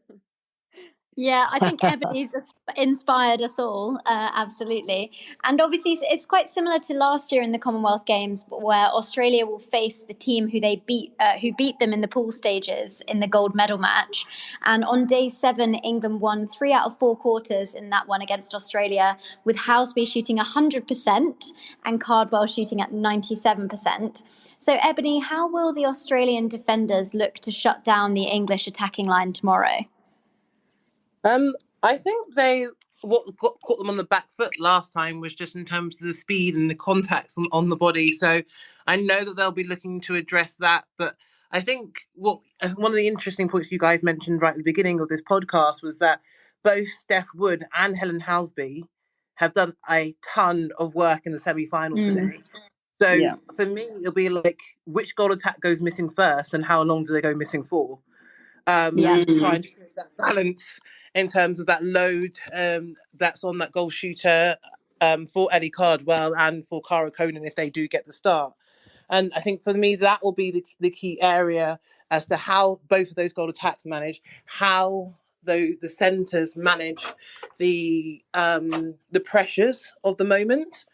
Yeah, I think Ebony's inspired us all, absolutely. And obviously, it's quite similar to last year in the Commonwealth Games, where Australia will face the team who beat them in the pool stages in the gold medal match. And on day 7, England won 3 out of 4 quarters in that one against Australia, with Houseby shooting 100% and Cardwell shooting at 97%. So, Ebony, how will the Australian defenders look to shut down the English attacking line tomorrow? I think what caught them on the back foot last time was just in terms of the speed and the contacts on the body. So I know that they'll be looking to address that. But I think one of the interesting points you guys mentioned right at the beginning of this podcast was that both Steph Wood and Helen Houseby have done a ton of work in the semi-final today. So for me, it'll be like, which goal attack goes missing first and how long do they go missing for? Trying to create that balance in terms of that load that's on that goal shooter for Ellie Cardwell and for Cara Conan if they do get the start. And I think for me, that will be the key area as to how both of those goal attacks manage, how the centres manage the pressures of the moment.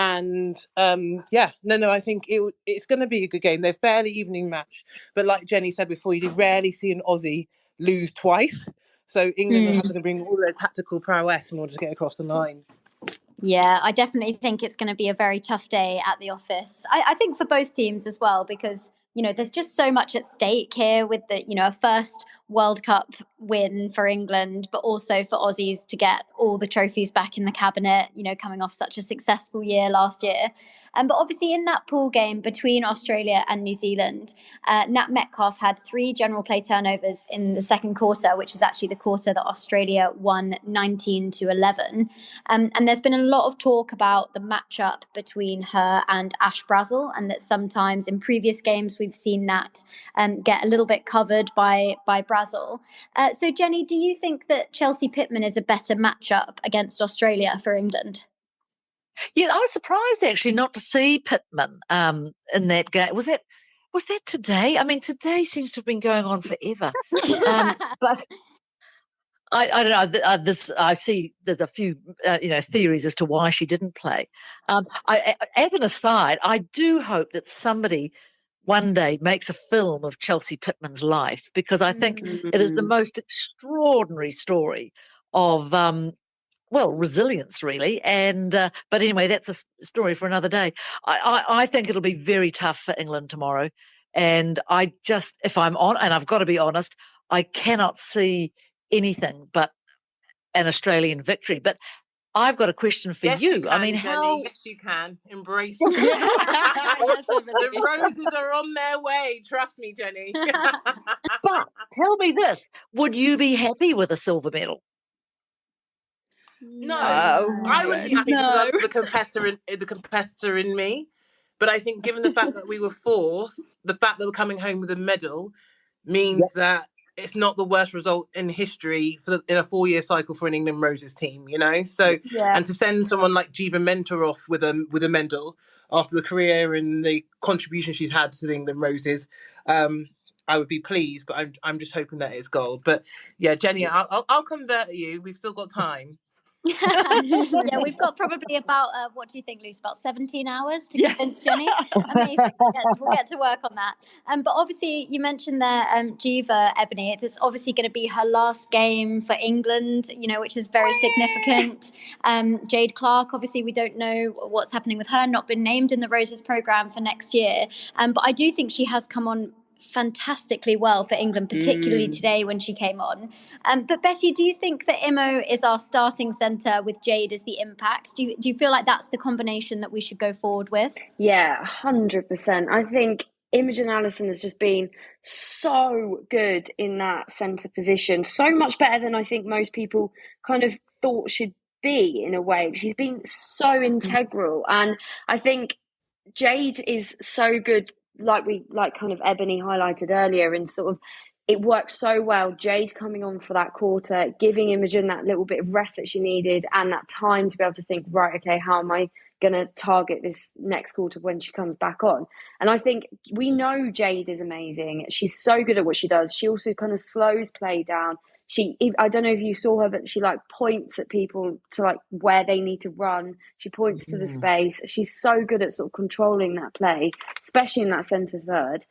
And I think it's going to be a good game. They're fairly evening match, but like Jenny said before, you rarely see an Aussie lose twice. So England will have to bring all their tactical prowess in order to get across the line. Yeah, I definitely think it's going to be a very tough day at the office. I think for both teams as well, because, there's just so much at stake here with the, a first World Cup win for England, but also for Aussies to get all the trophies back in the cabinet, coming off such a successful year last year. But obviously in that pool game between Australia and New Zealand, Nat Metcalf had 3 general play turnovers in the second quarter, which is actually the quarter that Australia won 19-11. And there's been a lot of talk about the matchup between her and Ash Brazel, and that sometimes in previous games we've seen Nat get a little bit covered by Brazel. So Jenny, do you think that Chelsea Pittman is a better matchup against Australia for England? Yeah, I was surprised actually not to see Pittman in that game. Was that today? I mean, today seems to have been going on forever. But I don't know. I see there's a few theories as to why she didn't play. As an aside, I do hope that somebody one day makes a film of Chelsea Pittman's life, because I think it is the most extraordinary story of resilience, really. And but anyway, that's a story for another day. I think it'll be very tough for England tomorrow, and if I'm on, and I've got to be honest, I cannot see anything but an Australian victory. But I've got a question for yes, you. You can, I mean, Jenny. Yes, you can. Embrace it. The roses are on their way. Trust me, Jenny. But tell me this: would you be happy with a silver medal? No, I wouldn't be happy because I'm the competitor in me. But I think, given the fact that we were 4th, the fact that we're coming home with a medal means that it's not the worst result in history in a 4-year cycle for an England Roses team. So and to send someone like Jiva Mentor off with a medal after the career and the contribution she's had to the England Roses, I would be pleased. But I'm just hoping that it's gold. But yeah, Jenny, I'll convert you. We've still got time. Yeah, we've got probably about what do you think, Luce? About 17 hours to convince Jenny. Amazing. We'll get to work on that. But obviously, you mentioned there, Jiva Eboni. This is obviously going to be her last game for England, which is very significant. Jade Clark, obviously, we don't know what's happening with her. Not been named in the Roses programme for next year. But I do think she has come on fantastically well for England, particularly today when she came on. But Betty, do you think that Imo is our starting centre with Jade as the impact? Do you feel like that's the combination that we should go forward with? Yeah, 100%. I think Imogen Allison has just been so good in that centre position, so much better than I think most people kind of thought she'd be in a way. She's been so integral, and I think Jade is so good, like kind of Ebony highlighted earlier, and sort of it worked so well. Jade coming on for that quarter, giving Imogen that little bit of rest that she needed and that time to be able to think, right, okay, how am I going to target this next quarter when she comes back on. And I think we know Jade is amazing. She's so good at what she does. She also kind of slows play down. I don't know if you saw her, but she like points at people to like where they need to run. She points to the space. She's so good at sort of controlling that play, especially in that centre third.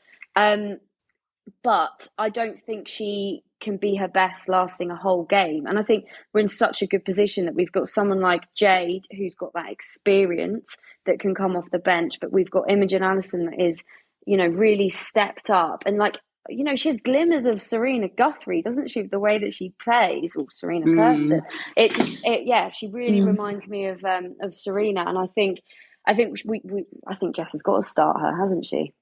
But I don't think she can be her best lasting a whole game. And I think we're in such a good position that we've got someone like Jade who's got that experience that can come off the bench, but we've got Imogen Allison that is, you know, really stepped up. And like, you know, she has glimmers of Serena Guthrie, doesn't she? The way that she plays, or Serena Kirsten. She really reminds me of Serena. And I think Jess has got to start her, hasn't she?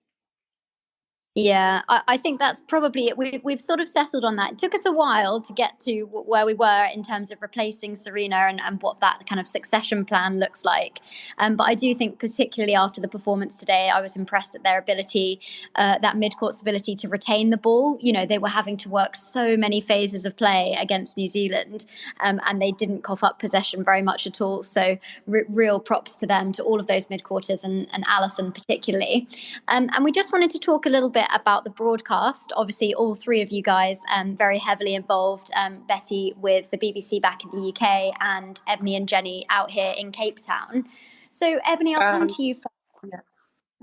Yeah, I think that's probably it. We've sort of settled on that. It took us a while to get to where we were in terms of replacing Serena and what that kind of succession plan looks like. But I do think, particularly after the performance today, I was impressed at their ability, that mid-court's ability to retain the ball. You know, they were having to work so many phases of play against New Zealand, and they didn't cough up possession very much at all. So real props to them, to all of those mid-quarters and Alison particularly. And we just wanted to talk a little bit about the broadcast. Obviously, all three of you guys very heavily involved. Betty with the BBC back in the UK, and Ebony and Jenny out here in Cape Town. So, Ebony, I'll come to you first. Yeah.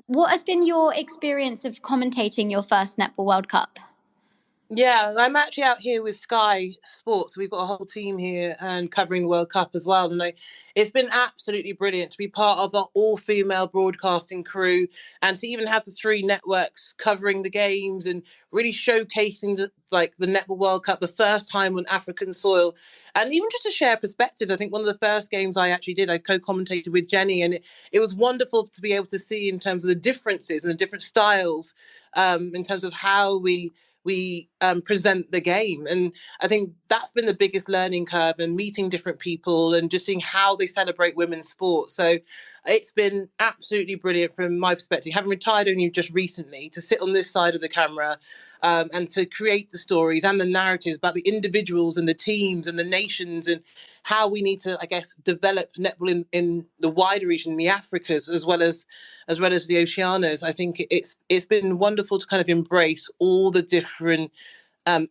What has been your experience of commentating your first Netball World Cup? Yeah, I'm actually out here with Sky Sports. We've got a whole team here and covering the World Cup as well. And it's been absolutely brilliant to be part of the all-female broadcasting crew, and to even have the three networks covering the games and really showcasing the Netball World Cup, the first time on African soil. And even just to share perspective, I think one of the first games I actually did, I co-commentated with Jenny, and it was wonderful to be able to see in terms of the differences and the different styles in terms of how we present the game. And I think that's been the biggest learning curve, and meeting different people and just seeing how they celebrate women's sport. So it's been absolutely brilliant from my perspective, having retired only just recently, to sit on this side of the camera and to create the stories and the narratives about the individuals and the teams and the nations, and how we need to, I guess, develop netball in the wider region, the Africas, as well as the Oceanias. I think it's been wonderful to kind of embrace all the different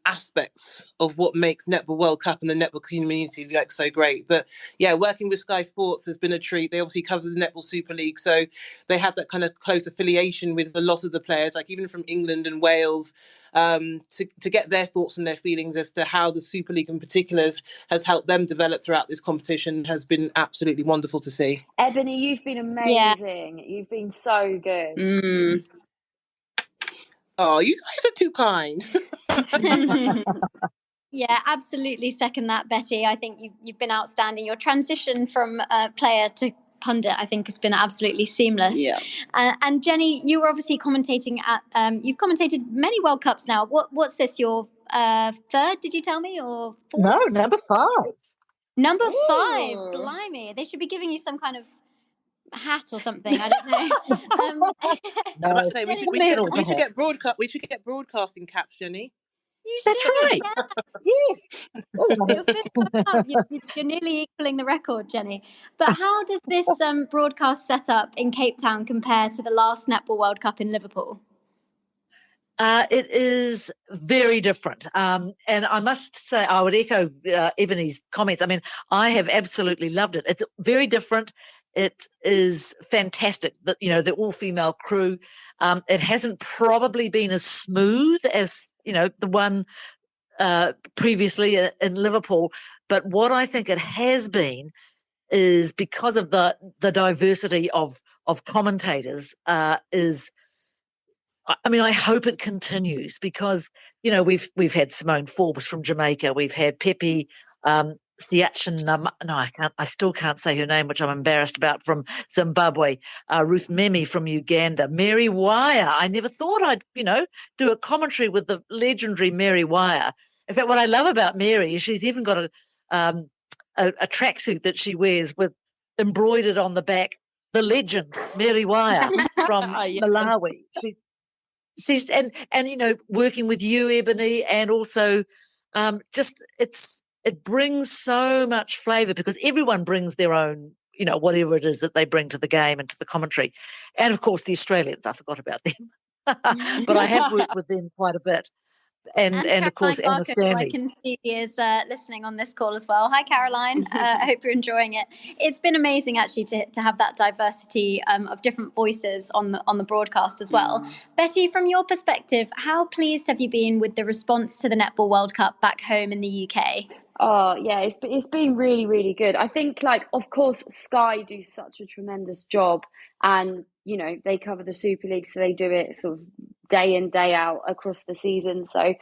aspects of what makes Netball World Cup and the netball community so great. But yeah, working with Sky Sports has been a treat. They obviously cover the Netball Super League, so they have that kind of close affiliation with a lot of the players, like even from England and Wales, to get their thoughts and their feelings as to how the Super League in particular has helped them develop throughout this competition has been absolutely wonderful to see. Ebony, you've been amazing. Yeah. You've been so good. Oh, you guys are too kind. Yeah, absolutely second that, Betty. I think you've been outstanding. Your transition from player to pundit, I think, has been absolutely seamless. Yeah. And Jenny, you were obviously commentating you've commentated many World Cups now. What's this, your third, did you tell me, or fourth? No, number 5. Number 5, blimey. They should be giving you some kind of hat or something. I don't know. No, we should get broadcasting caps, Jenny. That's right. Yes. You're nearly equaling the record, Jenny. But how does this broadcast setup in Cape Town compare to the last Netball World Cup in Liverpool? It is very different. And I must say, I would echo Ebony's comments. I mean, I have absolutely loved it. It's very different. It is fantastic that, the all-female crew. It hasn't probably been as smooth as, the one previously in Liverpool. But what I think it has been is, because of the diversity of commentators, I hope it continues, because, we've had Simone Forbes from Jamaica. We've had Pepe Siachin, I still can't say her name, which I'm embarrassed about, from Zimbabwe. Ruth Memi from Uganda. Mary Wire. I never thought I'd, do a commentary with the legendary Mary Wire. In fact, what I love about Mary is she's even got a tracksuit that she wears with embroidered on the back, the legend Mary Wire from Malawi. She's working with you, Ebony, and also it brings so much flavour, because everyone brings their own whatever it is that they bring to the game and to the commentary. And of course, the Australians, I forgot about them. But I have worked with them quite a bit. And of course, Caroline Anna Garco, who I Stanley. can see is listening on this call as well. Hi, Caroline. I hope you're enjoying it. It's been amazing, actually, to have that diversity of different voices on the broadcast as well. Betty, from your perspective, how pleased have you been with the response to the Netball World Cup back home in the UK? Oh yeah, it's been really, really good. I think, like, of course, Sky do such a tremendous job, and they cover the Super League, so they do it sort of day in, day out across the season. So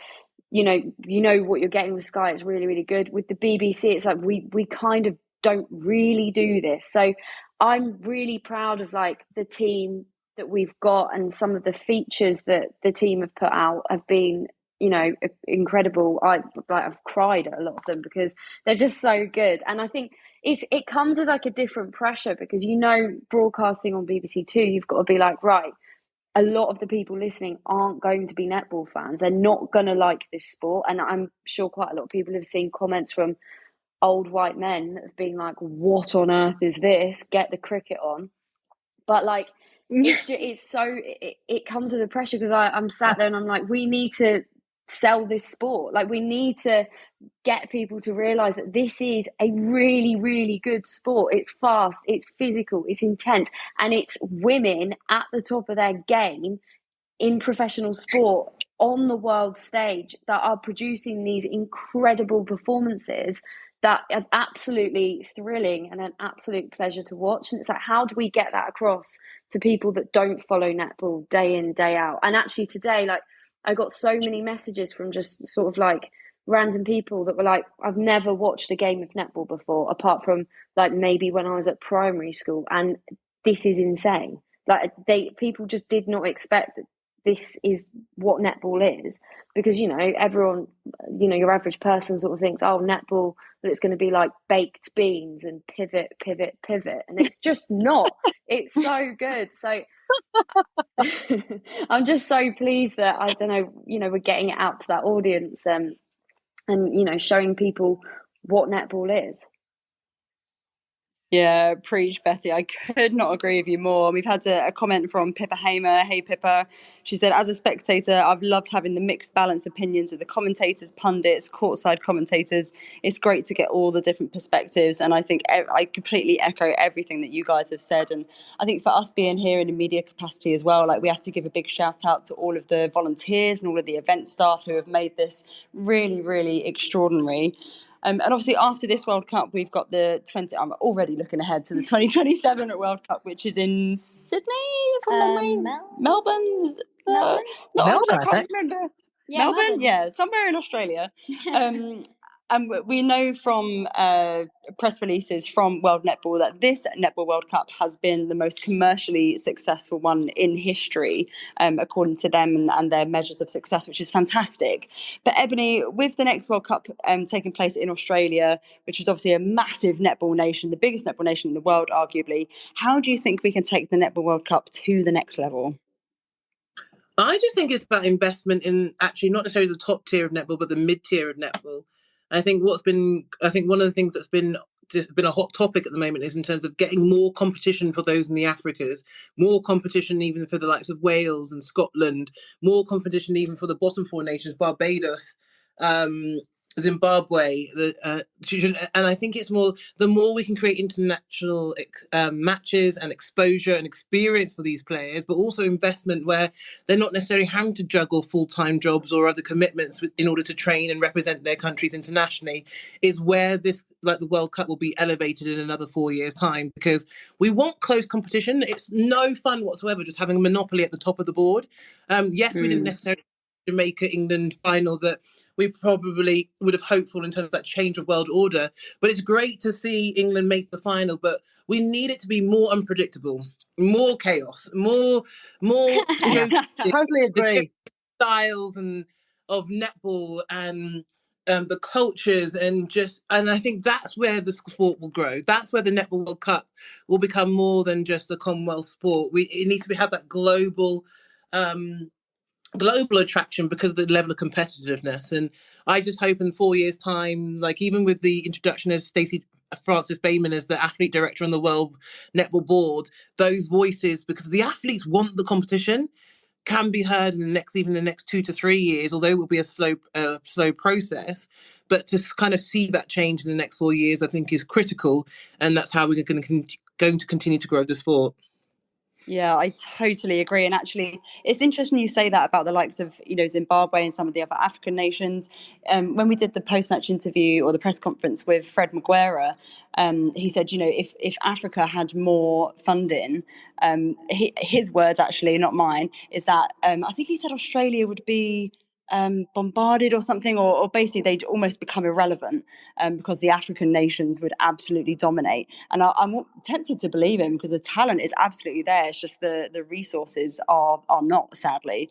you know what you're getting with Sky. It's really, really good. With the BBC, it's like we kind of don't really do this. So I'm really proud of like the team that we've got, and some of the features that the team have put out have been incredible. I've cried at a lot of them because they're just so good. And I think it comes with like a different pressure, because broadcasting on BBC Two, you've got to be like, right, a lot of the people listening aren't going to be netball fans. They're not going to like this sport. And I'm sure quite a lot of people have seen comments from old white men that have been like, what on earth is this? Get the cricket on. But like, it comes with the pressure, because I'm sat there and I'm like, we need to sell this sport. Like, we need to get people to realize that this is a really, really good sport. It's fast, it's physical, it's intense, and it's women at the top of their game in professional sport on the world stage that are producing these incredible performances that are absolutely thrilling and an absolute pleasure to watch. And it's like, how do we get that across to people that don't follow netball day in, day out? And actually today, like, I got so many messages from just sort of like random people that were like, I've never watched a game of netball before, apart from like maybe when I was at primary school, and this is insane. Like, people just did not expect that this is what netball is, because everyone, your average person sort of thinks, oh, netball, but it's going to be like baked beans and pivot, and it's just not. It's so good. So I'm just so pleased that, I don't know, we're getting it out to that audience, and showing people what netball is. Yeah, preach, Betty. I could not agree with you more. We've had a comment from Pippa Hamer. Hey, Pippa. She said, as a spectator, I've loved having the mixed balance opinions of the commentators, pundits, courtside commentators. It's great to get all the different perspectives. And I think I completely echo everything that you guys have said. And I think for us being here in a media capacity as well, like, we have to give a big shout out to all of the volunteers and all of the event staff who have made this really, really extraordinary. And obviously after this World Cup, we've got I'm already looking ahead to the 2027 World Cup, which is in Sydney, from memory. Melbourne? Melbourne? I can't remember. Yeah, Melbourne? Yeah, somewhere in Australia. And we know from press releases from World Netball that this Netball World Cup has been the most commercially successful one in history, according to them and their measures of success, which is fantastic. But Ebony, with the next World Cup taking place in Australia, which is obviously a massive netball nation, the biggest netball nation in the world, arguably, how do you think we can take the Netball World Cup to the next level? I just think it's about investment in actually not necessarily the top tier of netball, but the mid tier of netball. I think one of the things that's been a hot topic at the moment is in terms of getting more competition for those in the Africas, more competition even for the likes of Wales and Scotland, more competition even for the bottom four nations, Barbados, Zimbabwe, and I think it's the more we can create international matches and exposure and experience for these players, but also investment where they're not necessarily having to juggle full-time jobs or other commitments in order to train and represent their countries internationally, is where this, like the World Cup, will be elevated in another 4 years' time, because we want close competition. It's no fun whatsoever just having a monopoly at the top of the board. Yes, we didn't necessarily Jamaica England final that we probably would have hoped for in terms of that change of world order. But it's great to see England make the final, but we need it to be more unpredictable, more chaos, more Totally agree. styles and of netball and the cultures, and I think that's where the sport will grow. That's where the Netball World Cup will become more than just a Commonwealth sport. It needs to have that global attraction because of the level of competitiveness. And I just hope in 4 years' time, like even with the introduction, as Stacey Francis Bayman as the athlete director on the World Netball Board, those voices, because the athletes want the competition, can be heard in even the next 2 to 3 years, although it will be a slow process. But to kind of see that change in the next 4 years, I think is critical, and that's how we're going to continue to grow the sport. Yeah, I totally agree. And actually, it's interesting you say that about the likes of, Zimbabwe and some of the other African nations. When we did the post-match interview or the press conference with Fred Maguire, he said, if Africa had more funding, his words actually, not mine, is that I think he said Australia would be bombarded or something, or basically they'd almost become irrelevant because the African nations would absolutely dominate. And I'm tempted to believe him, because the talent is absolutely there. It's just the resources are not, sadly.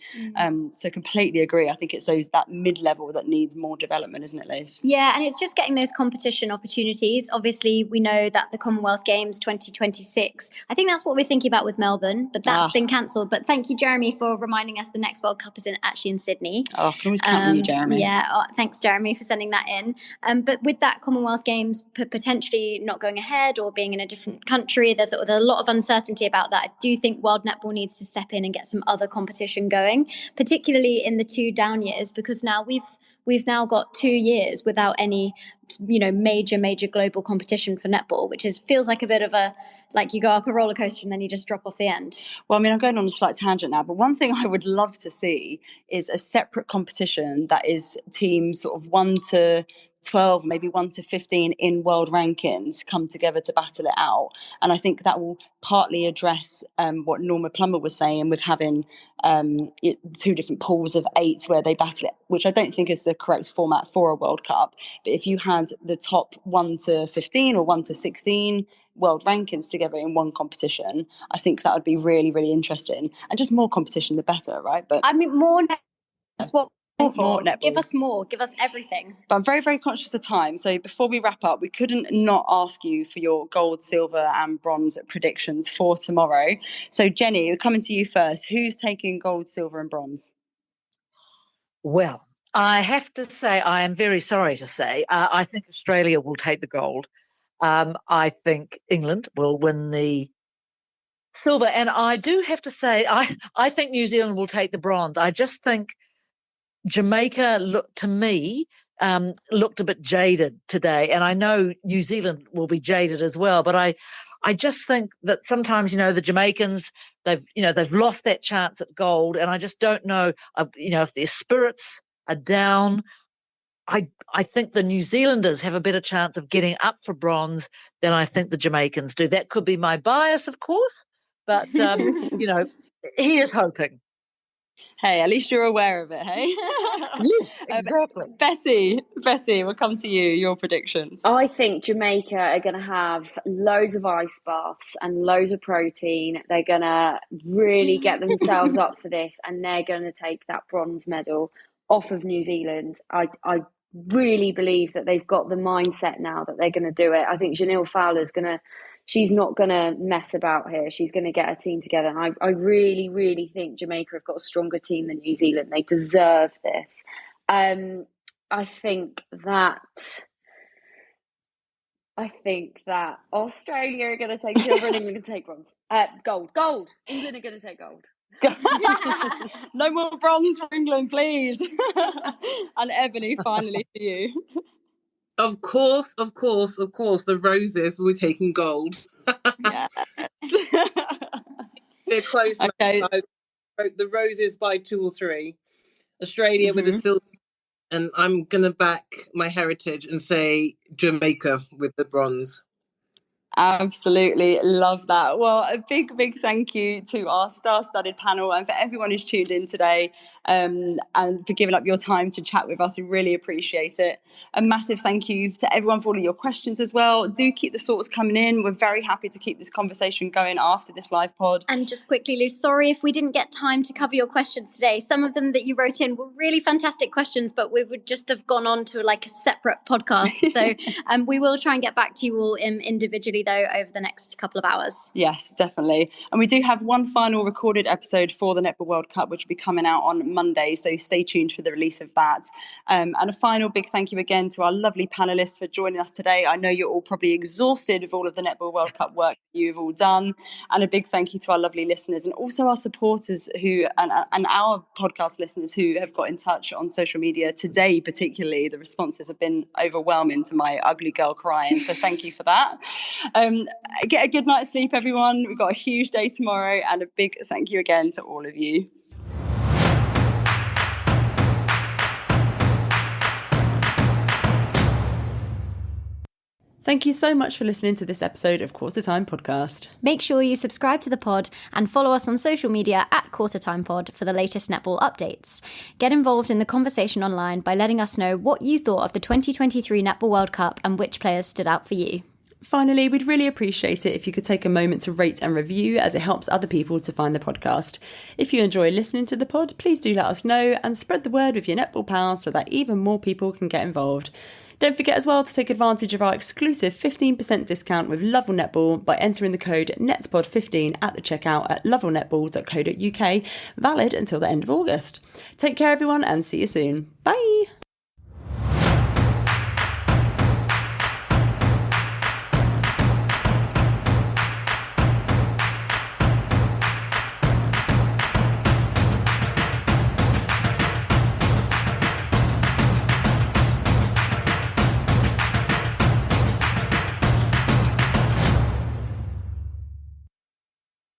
So completely agree. I think it's that mid-level that needs more development, isn't it, Liz? Yeah, and it's just getting those competition opportunities. Obviously, we know that the Commonwealth Games 2026, I think that's what we're thinking about with Melbourne, but that's been cancelled. But thank you, Jeremy, for reminding us the next World Cup is actually in Sydney. I can always count on you, Jeremy. Yeah, thanks, Jeremy, for sending that in. But with that Commonwealth Games potentially not going ahead or being in a different country, there's a lot of uncertainty about that. I do think World Netball needs to step in and get some other competition going, particularly in the 2 down years, because now we've now got 2 years without any, major global competition for netball, which feels like a bit of like you go up a roller coaster and then you just drop off the end. Well, I mean, I'm going on a slight tangent now, but one thing I would love to see is a separate competition that is teams sort of 1 to 12, maybe 1 to 15 in world rankings come together to battle it out. And I think that will partly address what Norma Plummer was saying with having 2 different pools of 8 where they battle it, which I don't think is the correct format for a World Cup. But if you had the top 1 to 15 or 1 to 16 world rankings together in one competition, I think that would be really, really interesting. And just more competition, the better, right? But I mean, more that's what more netball. Give us everything. But I'm very, very conscious of time. So before we wrap up, we couldn't not ask you for your gold, silver and bronze predictions for tomorrow. So Jenny, we're coming to you first. Who's taking gold, silver and bronze? Well, I have to say, I am very sorry to say, I think Australia will take the gold. I think England will win the silver. And I do have to say, I think New Zealand will take the bronze. I just think Jamaica looked a bit jaded today. And I know New Zealand will be jaded as well. But I just think that sometimes, the Jamaicans, they've lost that chance at gold. And I just don't know, if their spirits are down. I think the New Zealanders have a better chance of getting up for bronze than I think the Jamaicans do. That could be my bias, of course, but, he is hoping. Hey, at least you're aware of it, hey? Yes, exactly. Betty, we'll come to you, your predictions. I think Jamaica are going to have loads of ice baths and loads of protein. They're going to really get themselves up for this, and they're going to take that bronze medal off of New Zealand. I really believe that they've got the mindset now that they're going to do it. I think Janelle Fowler's she's not going to mess about here. She's going to get a team together. And I really, really think Jamaica have got a stronger team than New Zealand. They deserve this. I think that Australia are going to take silver and England can take bronze. Gold. England are going to take gold. No more bronze for England, please. And Ebony, finally for you. Of course, the Roses will be taking gold. Yes. They're close. Okay. The Roses by 2 or 3. Australia with the silver. And I'm going to back my heritage and say Jamaica with the bronze. Absolutely love that. Well, a big thank you to our star-studded panel and for everyone who's tuned in today, and for giving up your time to chat with us. We really appreciate it. A massive thank you to everyone for all of your questions as well. Do keep the thoughts coming in. We're very happy to keep this conversation going after this live pod. And just quickly, Lou, sorry if we didn't get time to cover your questions today. Some of them that you wrote in were really fantastic questions, but we would just have gone on to like a separate podcast. So we will try and get back to you all individually though over the next couple of hours. Yes, definitely. And we do have one final recorded episode for the Netball World Cup, which will be coming out on Monday, so stay tuned for the release of that. And a final big thank you again to our lovely panellists for joining us today. I know you're all probably exhausted of all of the Netball World Cup work you've all done, and a big thank you to our lovely listeners and also our supporters who and our podcast listeners who have got in touch on social media today. Particularly, the responses have been overwhelming to my ugly girl crying, so thank you for that. Get a good night's sleep, everyone. We've got a huge day tomorrow, and a big thank you again to all of you. Thank you so much for listening to this episode of Qtr Time Podcast. Make sure you subscribe to the pod and follow us on social media at Qtr Time Pod for the latest netball updates. Get involved in the conversation online by letting us know what you thought of the 2023 Netball World Cup and which players stood out for you. Finally, we'd really appreciate it if you could take a moment to rate and review, as it helps other people to find the podcast. If you enjoy listening to the pod, please do let us know and spread the word with your netball pals so that even more people can get involved. Don't forget as well to take advantage of our exclusive 15% discount with Lovell Netball by entering the code NETPOD15 at the checkout at lovellnetball.co.uk, valid until the end of August. Take care everyone and see you soon. Bye!